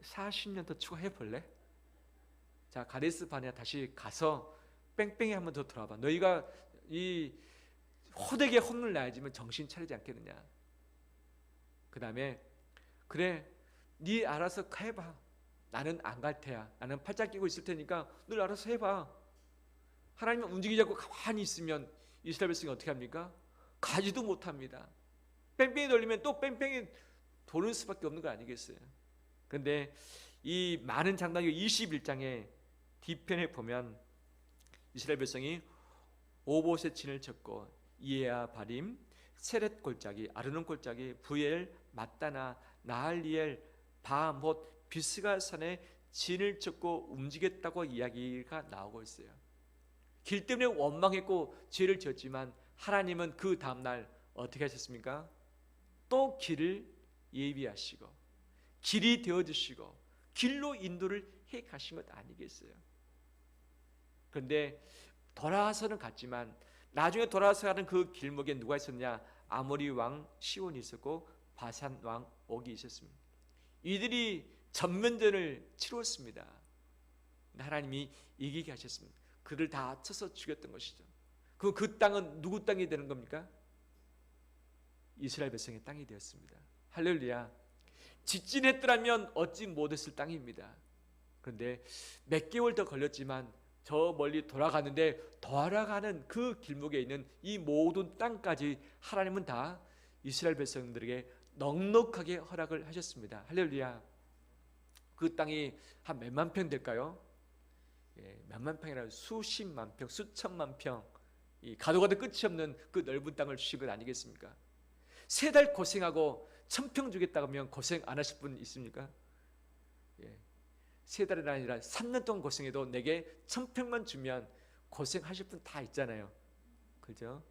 40년 더 추가해 볼래? 자, 가데스 바네아 다시 가서 뺑뺑이 한번 더 돌아봐. 너희가 이 호되게 혼을 내야지만 정신 차리지 않겠느냐? 그 다음에 그래 네 알아서 해봐. 나는 안 갈 테야. 나는 팔짱 끼고 있을 테니까 늘 알아서 해봐. 하나님은 움직이지 않고 가만히 있으면 이스라엘 백성이 어떻게 합니까? 가지도 못합니다. 뺑뺑이 돌리면 또 뺑뺑이 도는 수밖에 없는 거 아니겠어요? 그런데 이 많은 장막의 21장의 뒤편에 보면 이스라엘 백성이 오보셋 진을 쳤고 이에야 바림, 세렛 골짜기, 아르논 골짜기, 부엘, 마따나, 나할리엘, 바못, 비스가 산에 진을 쳤고 움직였다고 이야기가 나오고 있어요. 길 때문에 원망했고 죄를 지었지만 하나님은 그 다음날 어떻게 하셨습니까? 또 길을 예비하시고 길이 되어주시고 길로 인도를 해 가신 것 아니겠어요? 그런데 돌아와서는 갔지만 나중에 돌아와서 가는 그 길목에 누가 있었냐? 아모리 왕 시온이 있었고 바산 왕 옥이 있었습니다. 이들이 전면전을 치렀습니다. 하나님이 이기게 하셨습니다. 그를 다 쳐서 죽였던 것이죠. 그 땅은 누구 땅이 되는 겁니까? 이스라엘 백성의 땅이 되었습니다. 할렐루야. 직진했더라면 얻지 못했을 땅입니다. 그런데 몇 개월 더 걸렸지만 저 멀리 돌아가는데 돌아가는 그 길목에 있는 이 모든 땅까지 하나님은 다 이스라엘 백성들에게 넉넉하게 허락을 하셨습니다. 할렐루야. 그 땅이 한 몇만 평 될까요? 몇만 평이라 수십만 평, 수천만 평, 가도 끝이 없는 그 넓은 땅을 주신 것 아니겠습니까? 3달 고생하고 1000평 주겠다고 하면 고생 안 하실 분 있습니까? 3달이 아니라 3년 동안 고생해도 내게 1000평만 주면 고생하실 분 다 있잖아요. 그죠?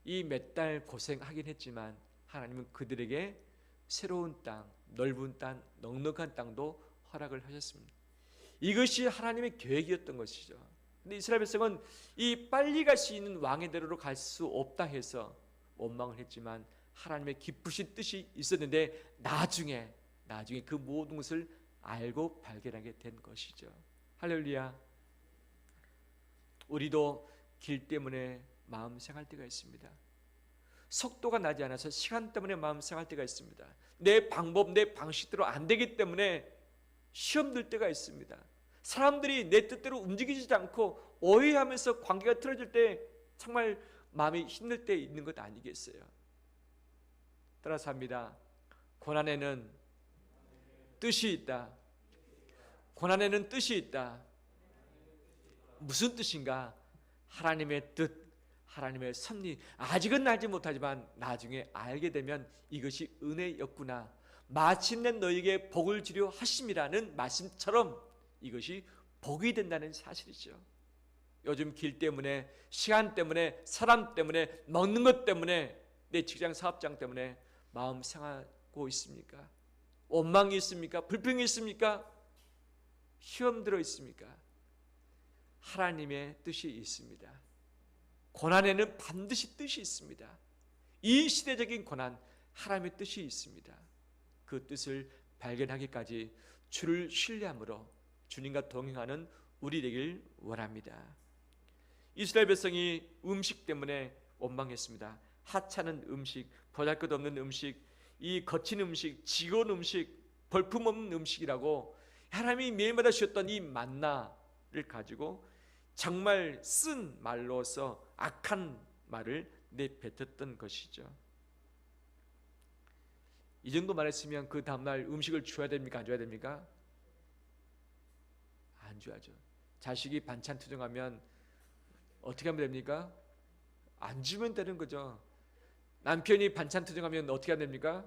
이 몇 달 고생하긴 했지만 하나님은 그들에게 새로운 땅, 넓은 땅, 넉넉한 땅도 허락을 하셨습니다. 이것이 하나님의 계획이었던 것이죠. 근데 이스라엘 백성은 이 빨리 갈 수 있는 왕의 대로로 갈 수 없다 해서 원망을 했지만 하나님의 기쁘신 뜻이 있었는데 나중에 그 모든 것을 알고 발견하게 된 것이죠. 할렐루야. 우리도 길 때문에 마음 상할 때가 있습니다. 속도가 나지 않아서 시간 때문에 마음 상할 때가 있습니다. 내 방법, 내 방식대로 안 되기 때문에 시험 들 때가 있습니다. 사람들이 내 뜻대로 움직이지 않고 오해하면서 관계가 틀어질 때 정말 마음이 힘들 때 있는 것 아니겠어요? 따라서 합니다. 고난에는 뜻이 있다. 고난에는 뜻이 있다. 무슨 뜻인가? 하나님의 뜻, 하나님의 섭리. 아직은 알지 못하지만 나중에 알게 되면 이것이 은혜였구나. 마침내 너에게 복을 주려 하심이라는 말씀처럼 이것이 복이 된다는 사실이죠. 요즘 길 때문에, 시간 때문에, 사람 때문에, 먹는 것 때문에, 내 직장 사업장 때문에 마음 상하고 있습니까? 원망이 있습니까? 불평이 있습니까? 시험 들어 있습니까? 하나님의 뜻이 있습니다. 고난에는 반드시 뜻이 있습니다. 이 시대적인 고난, 하나님의 뜻이 있습니다. 그 뜻을 발견하기까지 주를 신뢰함으로 주님과 동행하는 우리 되길 원합니다. 이스라엘 백성이 음식 때문에 원망했습니다. 하찮은 음식, 보잘것없는 음식, 이 거친 음식, 지겨운 음식, 볼품없는 음식이라고 하나님이 매일마다 주셨던 이 만나를 가지고 정말 쓴 말로서 악한 말을 내뱉었던 것이죠. 이 정도 말했으면 그 다음날 음식을 줘야 됩니까? 안 줘야 됩니까? 안 줘야죠. 자식이 반찬 투정하면 어떻게 하면 됩니까? 안 주면 되는 거죠. 남편이 반찬 투정하면 어떻게 하면 됩니까?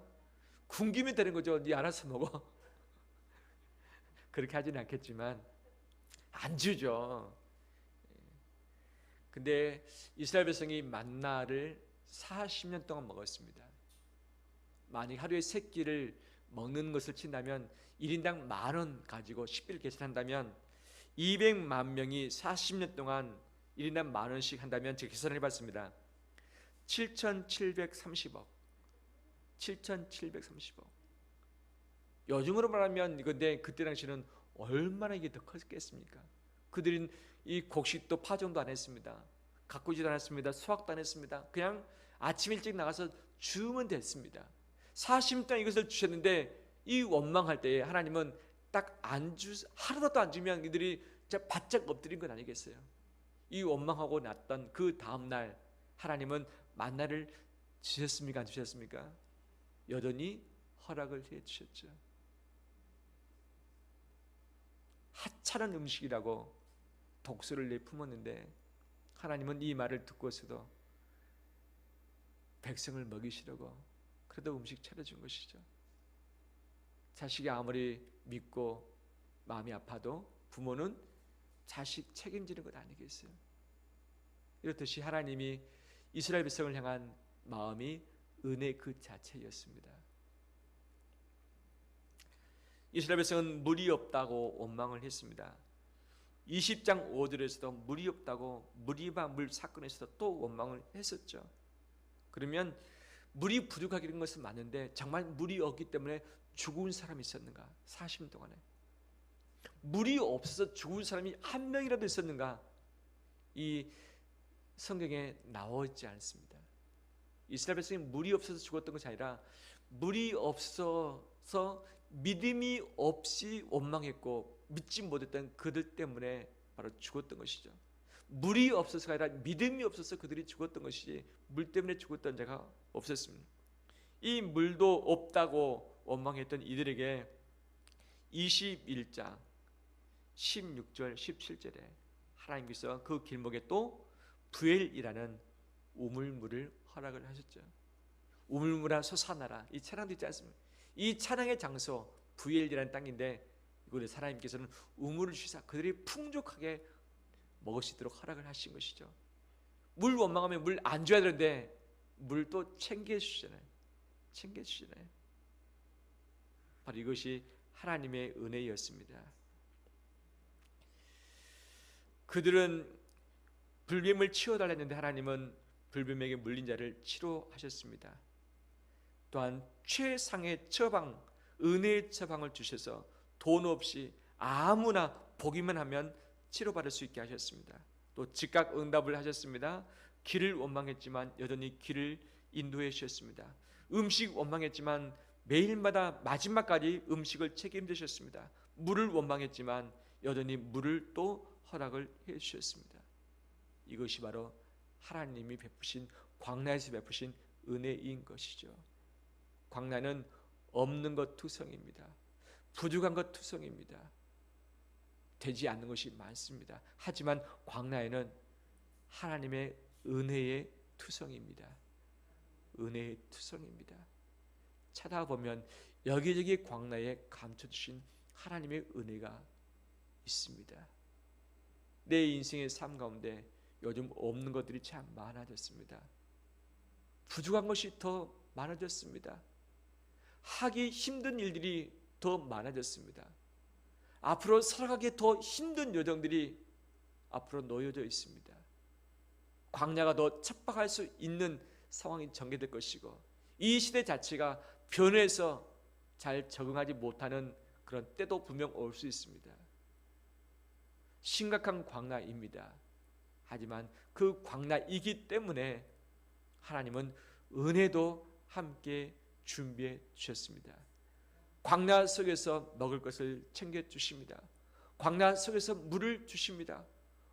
굶기면 되는 거죠. 네 알아서 먹어. 그렇게 하지는 않겠지만 안 주죠. 근데 이스라엘 백성이 만나를 40년 동안 먹었습니다. 만약 하루에 3끼를 먹는 것을 친다면 1인당 10,000원 가지고 식비를 계산한다면 200만 명이 40년 동안 1인당 10,000원씩 한다면 제가 계산을 해봤습니다. 7,730억. 7,730억. 요즘으로 말하면 근데 그때 당시는 얼마나 이게 더 컸겠습니까? 그들은 이 곡식도 파종도 안 했습니다. 가꾸지도 않았습니다. 수확도 안 했습니다. 그냥 아침 일찍 나가서 주면 됐습니다. 40년 동안 이것을 주셨는데 이 원망할 때에 하나님은 딱 하루라도 안 주면 이들이 진짜 바짝 엎드린 건 아니겠어요? 이 원망하고 났던 그 다음날 하나님은 만나를 주셨습니까? 안 주셨습니까? 여전히 허락을 해 주셨죠. 하찮은 음식이라고 독수를 내품었는데 하나님은 이 말을 듣고서도 백성을 먹이시려고 그래도 음식 차려준 것이죠. 자식이 아무리 믿고 마음이 아파도 부모는 자식 책임지는 것 아니겠어요? 이렇듯이 하나님이 이스라엘 백성을 향한 마음이 은혜 그 자체였습니다. 이스라엘 백성은 물이 없다고 원망을 했습니다. 20장 5절에서도 물이 없다고 무리바 물 사건에서도 또 원망을 했었죠. 그러면 물이 부족하기는 것은 맞는데 정말 물이 없기 때문에 죽은 사람이 있었는가? 40년 동안에 물이 없어서 죽은 사람이 한 명이라도 있었는가? 이 성경에 나와 있지 않습니다. 이스라엘 백성이 물이 없어서 죽었던 것이 아니라 물이 없어서 믿음이 없이 원망했고 믿지 못했던 그들 때문에 바로 죽었던 것이죠. 물이 없어서가 아니라 믿음이 없어서 그들이 죽었던 것이지 물 때문에 죽었던 자가 없었습니다. 이 물도 없다고 원망했던 이들에게 21장 16절 17절에 하나님께서 그 길목에 또 부엘이라는 우물물을 허락을 하셨죠. 우물물아 솟아나라. 이 찬양도 있지 않습니까? 이 찬양의 장소 부엘이라는 땅인데 이곳에 하나님께서는 우물을 주사 그들이 풍족하게 먹을 수 있도록 허락을 하신 것이죠. 물 원망하면 물 안 줘야 되는데 물 또 챙겨주시잖아요. 챙겨주시잖아요. 바로 이것이 하나님의 은혜였습니다. 그들은 불뱀을 치워달라 했는데 하나님은 불뱀에게 물린 자를 치료하셨습니다. 또한 최상의 처방, 은혜의 처방을 주셔서 돈 없이 아무나 보기만 하면 치료받을 수 있게 하셨습니다. 또 즉각 응답을 하셨습니다. 길을 원망했지만 여전히 길을 인도해 주셨습니다. 음식 원망했지만 매일마다 마지막까지 음식을 책임지셨습니다. 물을 원망했지만 여전히 물을 또 허락을 해 주셨습니다. 이것이 바로 하나님이 베푸신, 광야에서 베푸신 은혜인 것이죠. 광야는 없는 것 투성입니다. 부족한 것 투성입니다. 되지 않는 것이 많습니다. 하지만 광야에는 하나님의 은혜의 투성입니다. 은혜의 투성입니다. 찾아보면 여기저기 광야에 감춰주신 하나님의 은혜가 있습니다. 내 인생의 삶 가운데 요즘 없는 것들이 참 많아졌습니다. 부족한 것이 더 많아졌습니다. 하기 힘든 일들이 더 많아졌습니다. 앞으로 살아가기 더 힘든 여정들이 앞으로 놓여져 있습니다. 광야가 더 척박할 수 있는 상황이 전개될 것이고, 이 시대 자체가 변해서 잘 적응하지 못하는 그런 때도 분명 올 수 있습니다. 심각한 광야입니다. 하지만 그 광야이기 때문에 하나님은 은혜도 함께 준비해 주셨습니다. 광야 속에서 먹을 것을 챙겨 주십니다. 광야 속에서 물을 주십니다.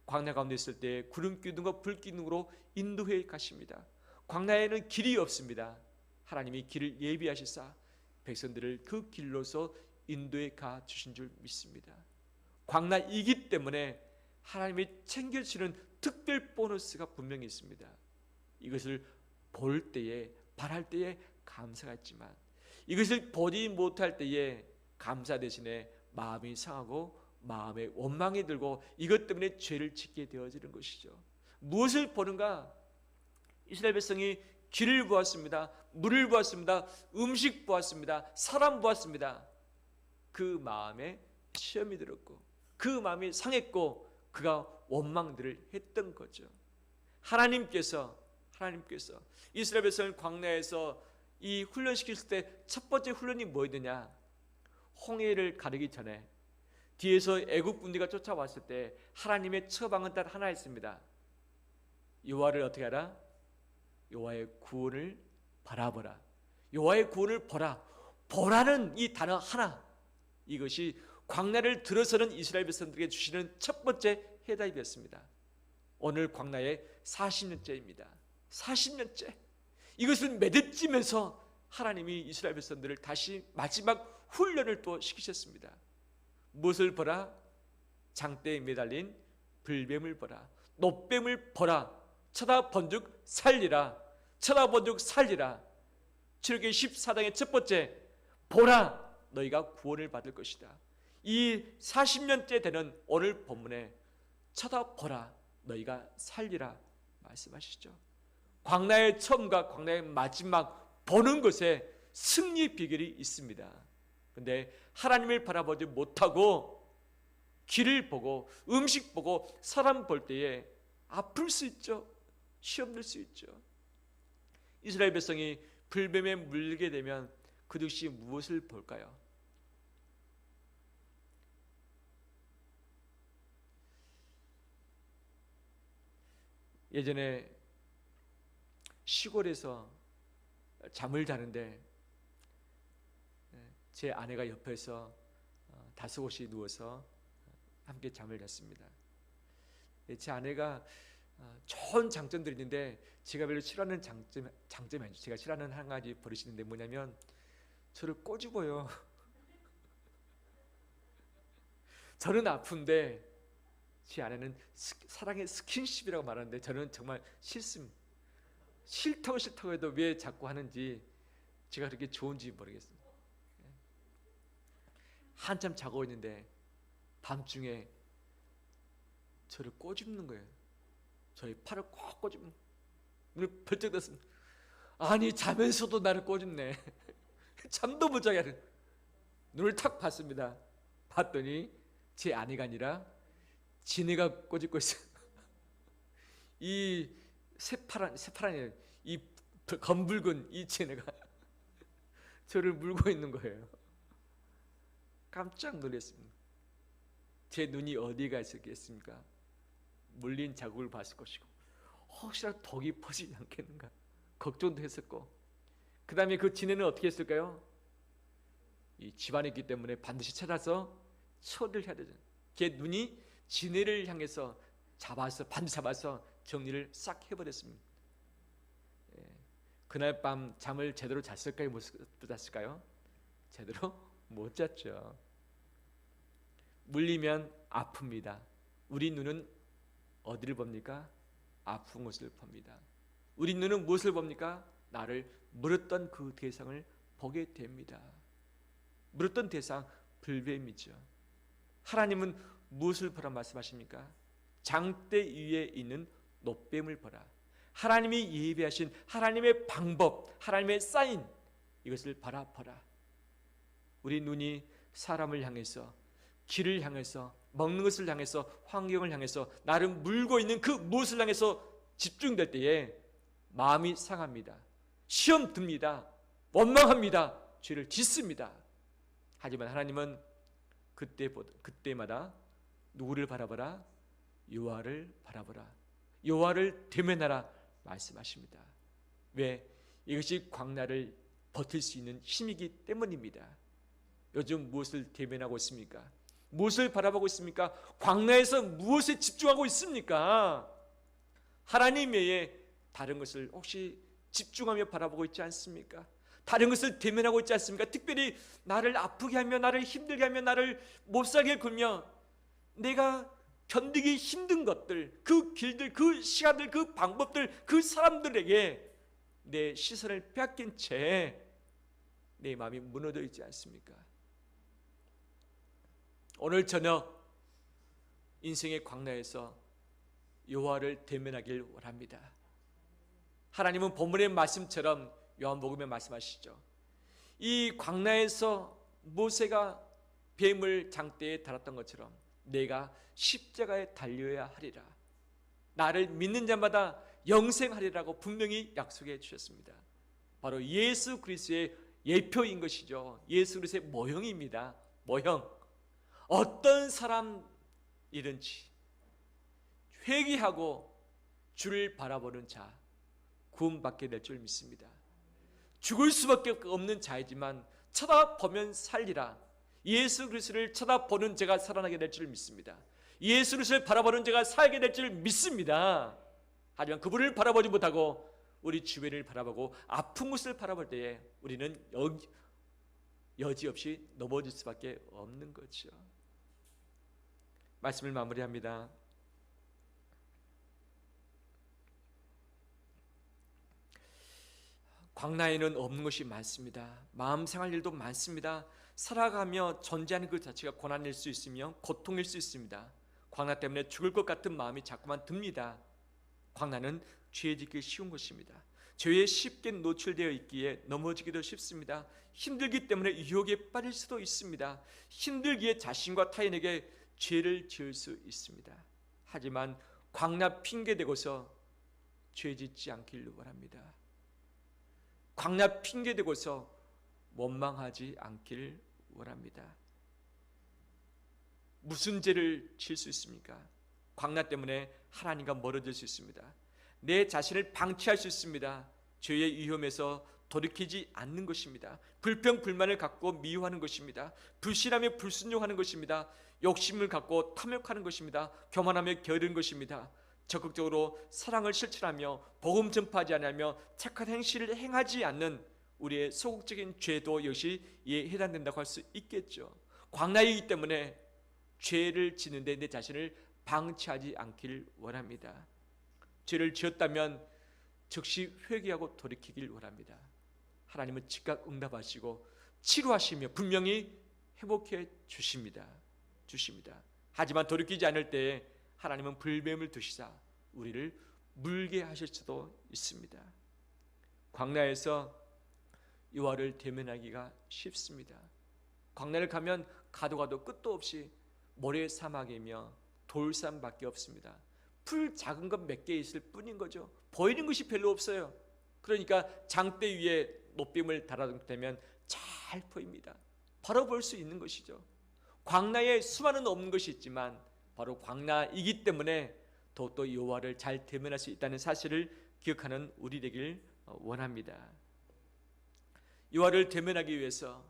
광야 가운데 있을 때 구름 기둥과 불 기둥으로 인도해 가십니다. 광야에는 길이 없습니다. 하나님이 길을 예비하시사 백성들을 그 길로서 인도해 가 주신 줄 믿습니다. 광야이기 때문에 하나님이 챙겨주시는 특별 보너스가 분명히 있습니다. 이것을 볼 때에, 바랄 때에 감사가 있지만, 이것을 보지 못할 때에 감사 대신에 마음이 상하고 마음에 원망이 들고 이것 때문에 죄를 짓게 되어지는 것이죠. 무엇을 보는가? 이스라엘 백성이 길을 보았습니다. 물을 보았습니다. 음식 보았습니다. 사람 보았습니다. 그 마음에 시험이 들었고 그 마음이 상했고 그가 원망들을 했던 거죠. 하나님께서 이스라엘 백성을 광야에서 이 훈련시켰을 때 첫 번째 훈련이 뭐였느냐? 홍해를 가르기 전에 뒤에서 애국 군대가 쫓아왔을 때 하나님의 처방은 딱 하나 있습니다. 여호와를 어떻게 하라? 여호와의 구원을 바라보라. 여호와의 구원을 보라. 보라는 이 단어 하나, 이것이 광야를 들어서는 이스라엘 백성들에게 주시는 첫 번째 해답이었습니다. 오늘 광야의 40년째입니다. 40년째. 이것을 매듭지면서 하나님이 이스라엘 백성들을 다시 마지막 훈련을 또 시키셨습니다. 무엇을 보라? 장대에 매달린 불뱀을 보라. 노뱀을 보라. 쳐다본즉 살리라. 쳐다본즉 살리라. 출애굽기 14장의 첫 번째, 보라, 너희가 구원을 받을 것이다. 이 40년째 되는 오늘 본문에 쳐다보라, 너희가 살리라 말씀하시죠. 광야의 처음과 광야의 마지막 보는 것에 승리 비결이 있습니다. 그런데 하나님을 바라보지 못하고 길을 보고 음식 보고 사람 볼 때에 아플 수 있죠. 시험 들 수 있죠. 이스라엘 백성이 불뱀에 물리게 되면 그 즉시 무엇을 볼까요? 예전에 시골에서 잠을 자는데 제 아내가 옆에서 다소곳이 누워서 함께 잠을 잤습니다. 제 아내가 좋은 장점들이 있는데 제가 별로 싫어하는 장점이 아니죠. 제가 싫어하는 한 가지 버릇이 있는데 뭐냐면 저를 꼬집어요. 저는 아픈데 제 아내는 사랑의 스킨십이라고 말하는데 저는 정말 싫습니다. 싫다고 해도 왜 자꾸 하는지 제가 그렇게 좋은지 모르겠습니다. 한참 자고 있는데 밤중에 저를 꼬집는 거예요. 저희 팔을 꼭 꼬집는, 눈을 벌쩍 떴습니다. 아니 자면서도 나를 꼬집네. 잠도 못 자게 하는. 눈을 탁 봤습니다. 봤더니 제 아내가 아니라 지네가 꼬집고 있어요. 이 새파란 이 검붉은 이 지네가 저를 물고 있는 거예요. 깜짝 놀랐습니다. 제 눈이 어디가 있었겠습니까? 물린 자국을 봤을 것이고 혹시나 독이 퍼지지 않겠는가 걱정도 했었고, 그 다음에 그 지네는 어떻게 했을까요? 이 집안에 있기 때문에 반드시 찾아서 처리를 해야 되잖아요. 걔 눈이 지네를 향해서 반드시 잡아서 정리를 싹 해버렸습니다. 그날 밤 잠을 제대로 잤을까요? 못 잤을까요? 제대로 못 잤죠. 물리면 아픕니다. 우리 눈은 어디를 봅니까? 아픈 곳을 봅니다. 우리 눈은 무엇을 봅니까? 나를 물었던 그 대상을 보게 됩니다. 물었던 대상 불뱀이죠. 하나님은 무엇을 보라 말씀하십니까? 장대 위에 있는 놋뱀을 보라. 하나님이 예비하신 하나님의 방법, 하나님의 사인, 이것을 바라보라. 우리 눈이 사람을 향해서, 길을 향해서, 먹는 것을 향해서, 환경을 향해서, 나를 물고 있는 그 무엇을 향해서 집중될 때에 마음이 상합니다. 시험 듭니다. 원망합니다. 죄를 짓습니다. 하지만 하나님은 그때마다 누구를 바라보라? 여호와를 바라보라. 여호와를 대면하라 말씀하십니다. 왜? 이것이 광야를 버틸 수 있는 힘이기 때문입니다. 요즘 무엇을 대면하고 있습니까? 무엇을 바라보고 있습니까? 광야에서 무엇에 집중하고 있습니까? 하나님 외에 다른 것을 혹시 집중하며 바라보고 있지 않습니까? 다른 것을 대면하고 있지 않습니까? 특별히 나를 아프게 하며, 나를 힘들게 하며, 나를 못살게 굴며, 내가 견디기 힘든 것들, 그 길들, 그 시간들, 그 방법들, 그 사람들에게 내 시선을 빼앗긴 채 내 마음이 무너져 있지 않습니까? 오늘 저녁 인생의 광야에서 여호와를 대면하길 원합니다. 하나님은 본문의 말씀처럼 요한복음에 말씀하시죠. 이 광야에서 모세가 뱀을 장대에 달았던 것처럼 내가 십자가에 달려야 하리라. 나를 믿는 자마다 영생하리라고 분명히 약속해 주셨습니다. 바로 예수 그리스도의 예표인 것이죠. 예수 그리스도의 모형입니다. 모형. 어떤 사람이든지 회개하고 주를 바라보는 자 구원받게 될 줄 믿습니다. 죽을 수밖에 없는 자이지만 쳐다보면 살리라. 예수 그리스도를 쳐다보는 자가 살아나게 될 줄 믿습니다. 예수 그리스도를 바라보는 자가 살게 될 줄 믿습니다. 하지만 그분을 바라보지 못하고 우리 주변을 바라보고 아픈 곳을 바라볼 때에 우리는 여지없이 넘어질 수밖에 없는 거죠. 말씀을 마무리합니다. 광야에는 없는 것이 많습니다. 마음 상할 일도 많습니다. 살아가며 존재하는 그 자체가 고난일 수 있으며 고통일 수 있습니다. 광야 때문에 죽을 것 같은 마음이 자꾸만 듭니다. 광야는 죄 짓기 쉬운 것입니다. 죄에 쉽게 노출되어 있기에 넘어지기도 쉽습니다. 힘들기 때문에 유혹에 빠질 수도 있습니다. 힘들기에 자신과 타인에게 죄를 지을 수 있습니다. 하지만 광야 핑계대고서 죄 짓지 않기를 원합니다. 광야 핑계대고서 원망하지 않기를 원합니다. 무슨 죄를 지을 수 있습니까? 광야 때문에 하나님과 멀어질 수 있습니다. 내 자신을 방치할 수 있습니다. 죄의 위험에서 돌이키지 않는 것입니다. 불평 불만을 갖고 미워하는 것입니다. 불신하며 불순종하는 것입니다. 욕심을 갖고 탐욕하는 것입니다. 교만하며 게으른 것입니다. 적극적으로 사랑을 실천하며 복음 전파하지 않으며 착한 행실을 행하지 않는 우리의 소극적인 죄도 역시 이에 해당된다고 할 수 있겠죠. 광야이기 때문에 죄를 짓는데 내 자신을 방치하지 않기를 원합니다. 죄를 지었다면 즉시 회개하고 돌이키길 원합니다. 하나님은 즉각 응답하시고 치료하시며 분명히 회복해 주십니다. 하지만 돌이키지 않을 때에 하나님은 불뱀을 두시사 우리를 물게 하실 수도 있습니다. 광야에서 여호와를 대면하기가 쉽습니다. 광야를 가면 가도 끝도 없이 모래 사막이며 돌산밖에 없습니다. 풀 작은 것 몇 개 있을 뿐인 거죠. 보이는 것이 별로 없어요. 그러니까 장대 위에 놋뱀을 달아놓으면 잘 보입니다. 바로 볼 수 있는 것이죠. 광야에 수많은 없는 것이 있지만 바로 광야이기 때문에 더욱더 여호와를 잘 대면할 수 있다는 사실을 기억하는 우리 되길 원합니다. 여호와를 대면하기 위해서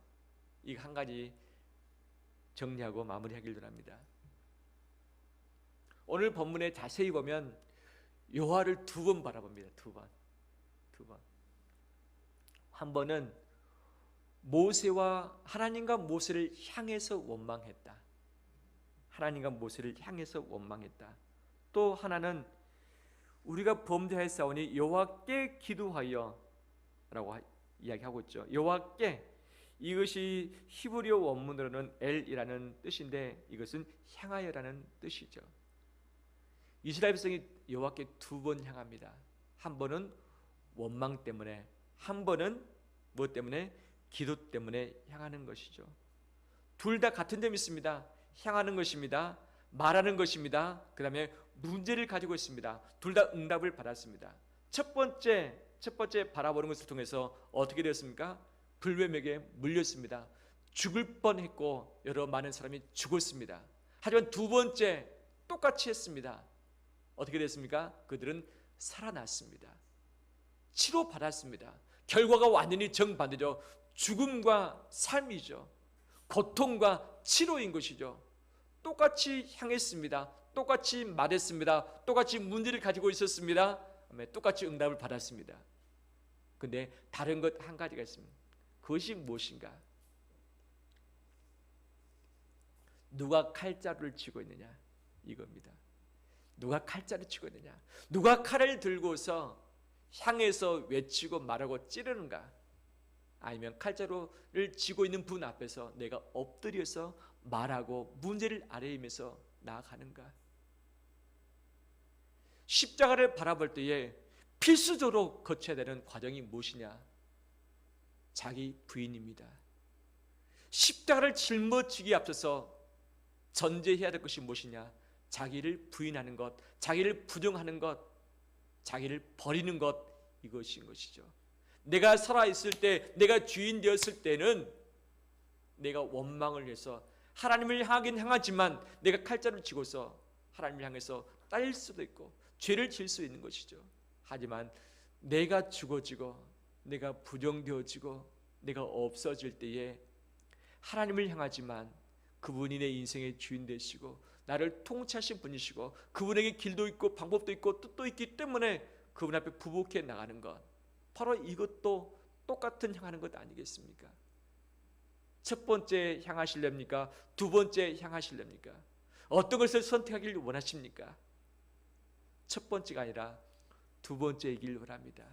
이 한 가지 정리하고 마무리하길 원합니다. 오늘 본문에 자세히 보면 여호와를 두 번 바라봅니다. 두 번. 한 번은 하나님과 모세를 향해서 원망했다. 하나님과 모세를 향해서 원망했다. 또 하나는 우리가 범죄하였사오니 여호와께 기도하여 라고 이야기하고 있죠. 여호와께, 이것이 히브리어 원문으로는 엘이라는 뜻인데 이것은 향하여라는 뜻이죠. 이스라엘 백성이 여호와께 두 번 향합니다. 한 번은 원망 때문에, 한 번은 무엇 때문에? 기도 때문에 향하는 것이죠. 둘 다 같은 점이 있습니다. 향하는 것입니다. 말하는 것입니다. 그 다음에 문제를 가지고 있습니다. 둘 다 응답을 받았습니다. 첫 번째 바라보는 것을 통해서 어떻게 되었습니까? 불뱀에게 물렸습니다. 죽을 뻔했고 여러 많은 사람이 죽었습니다. 하지만 두 번째 똑같이 했습니다. 어떻게 됐습니까? 그들은 살아났습니다. 치료받았습니다. 결과가 완전히 정반대죠. 죽음과 삶이죠. 고통과 치료인 것이죠. 똑같이 향했습니다. 똑같이 말했습니다. 똑같이 문제를 가지고 있었습니다. 똑같이 응답을 받았습니다. 근데 다른 것 한 가지가 있습니다. 그것이 무엇인가? 누가 칼자루를 쥐고 있느냐, 이겁니다. 누가 칼자루 쥐고 있느냐, 누가 칼을 들고서 향해서 외치고 말하고 찌르는가, 아니면 칼자루를 쥐고 있는 분 앞에서 내가 엎드려서 말하고 문제를 아뢰면서 나아가는가? 십자가를 바라볼 때에 필수적으로 거쳐야 되는 과정이 무엇이냐? 자기 부인입니다. 십자가를 짊어지기에 앞서서 전제해야 될 것이 무엇이냐? 자기를 부인하는 것, 자기를 부정하는 것, 자기를 버리는 것, 이것인 것이죠. 내가 살아있을 때, 내가 주인 되었을 때는 내가 원망을 해서 하나님을 향하긴 향하지만 내가 칼자루를 쥐고서 하나님을 향해서 따일 수도 있고 죄를 지을 수 있는 것이죠. 하지만 내가 죽어지고 내가 부정되어지고 내가 없어질 때에 하나님을 향하지만 그분이 내 인생의 주인 되시고 나를 통치하신 분이시고 그분에게 길도 있고 방법도 있고 뜻도 있기 때문에 그분 앞에 부복해 나가는 것, 바로 이것도 똑같은 향하는 것 아니겠습니까? 첫 번째 향하실렵니까? 두 번째 향하실렵니까? 어떤 것을 선택하기를 원하십니까? 첫 번째가 아니라 두 번째이길 원합니다.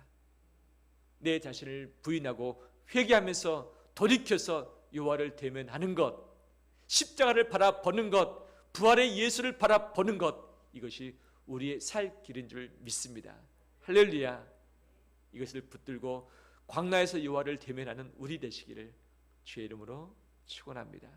내 자신을 부인하고 회개하면서 돌이켜서 여호와를 대면하는 것, 십자가를 바라보는 것, 부활의 예수를 바라보는 것, 이것이 우리의 살 길인 줄 믿습니다. 할렐루야. 이것을 붙들고 광야에서 여호와를 대면하는 우리 되시기를 주의 이름으로 축원합니다.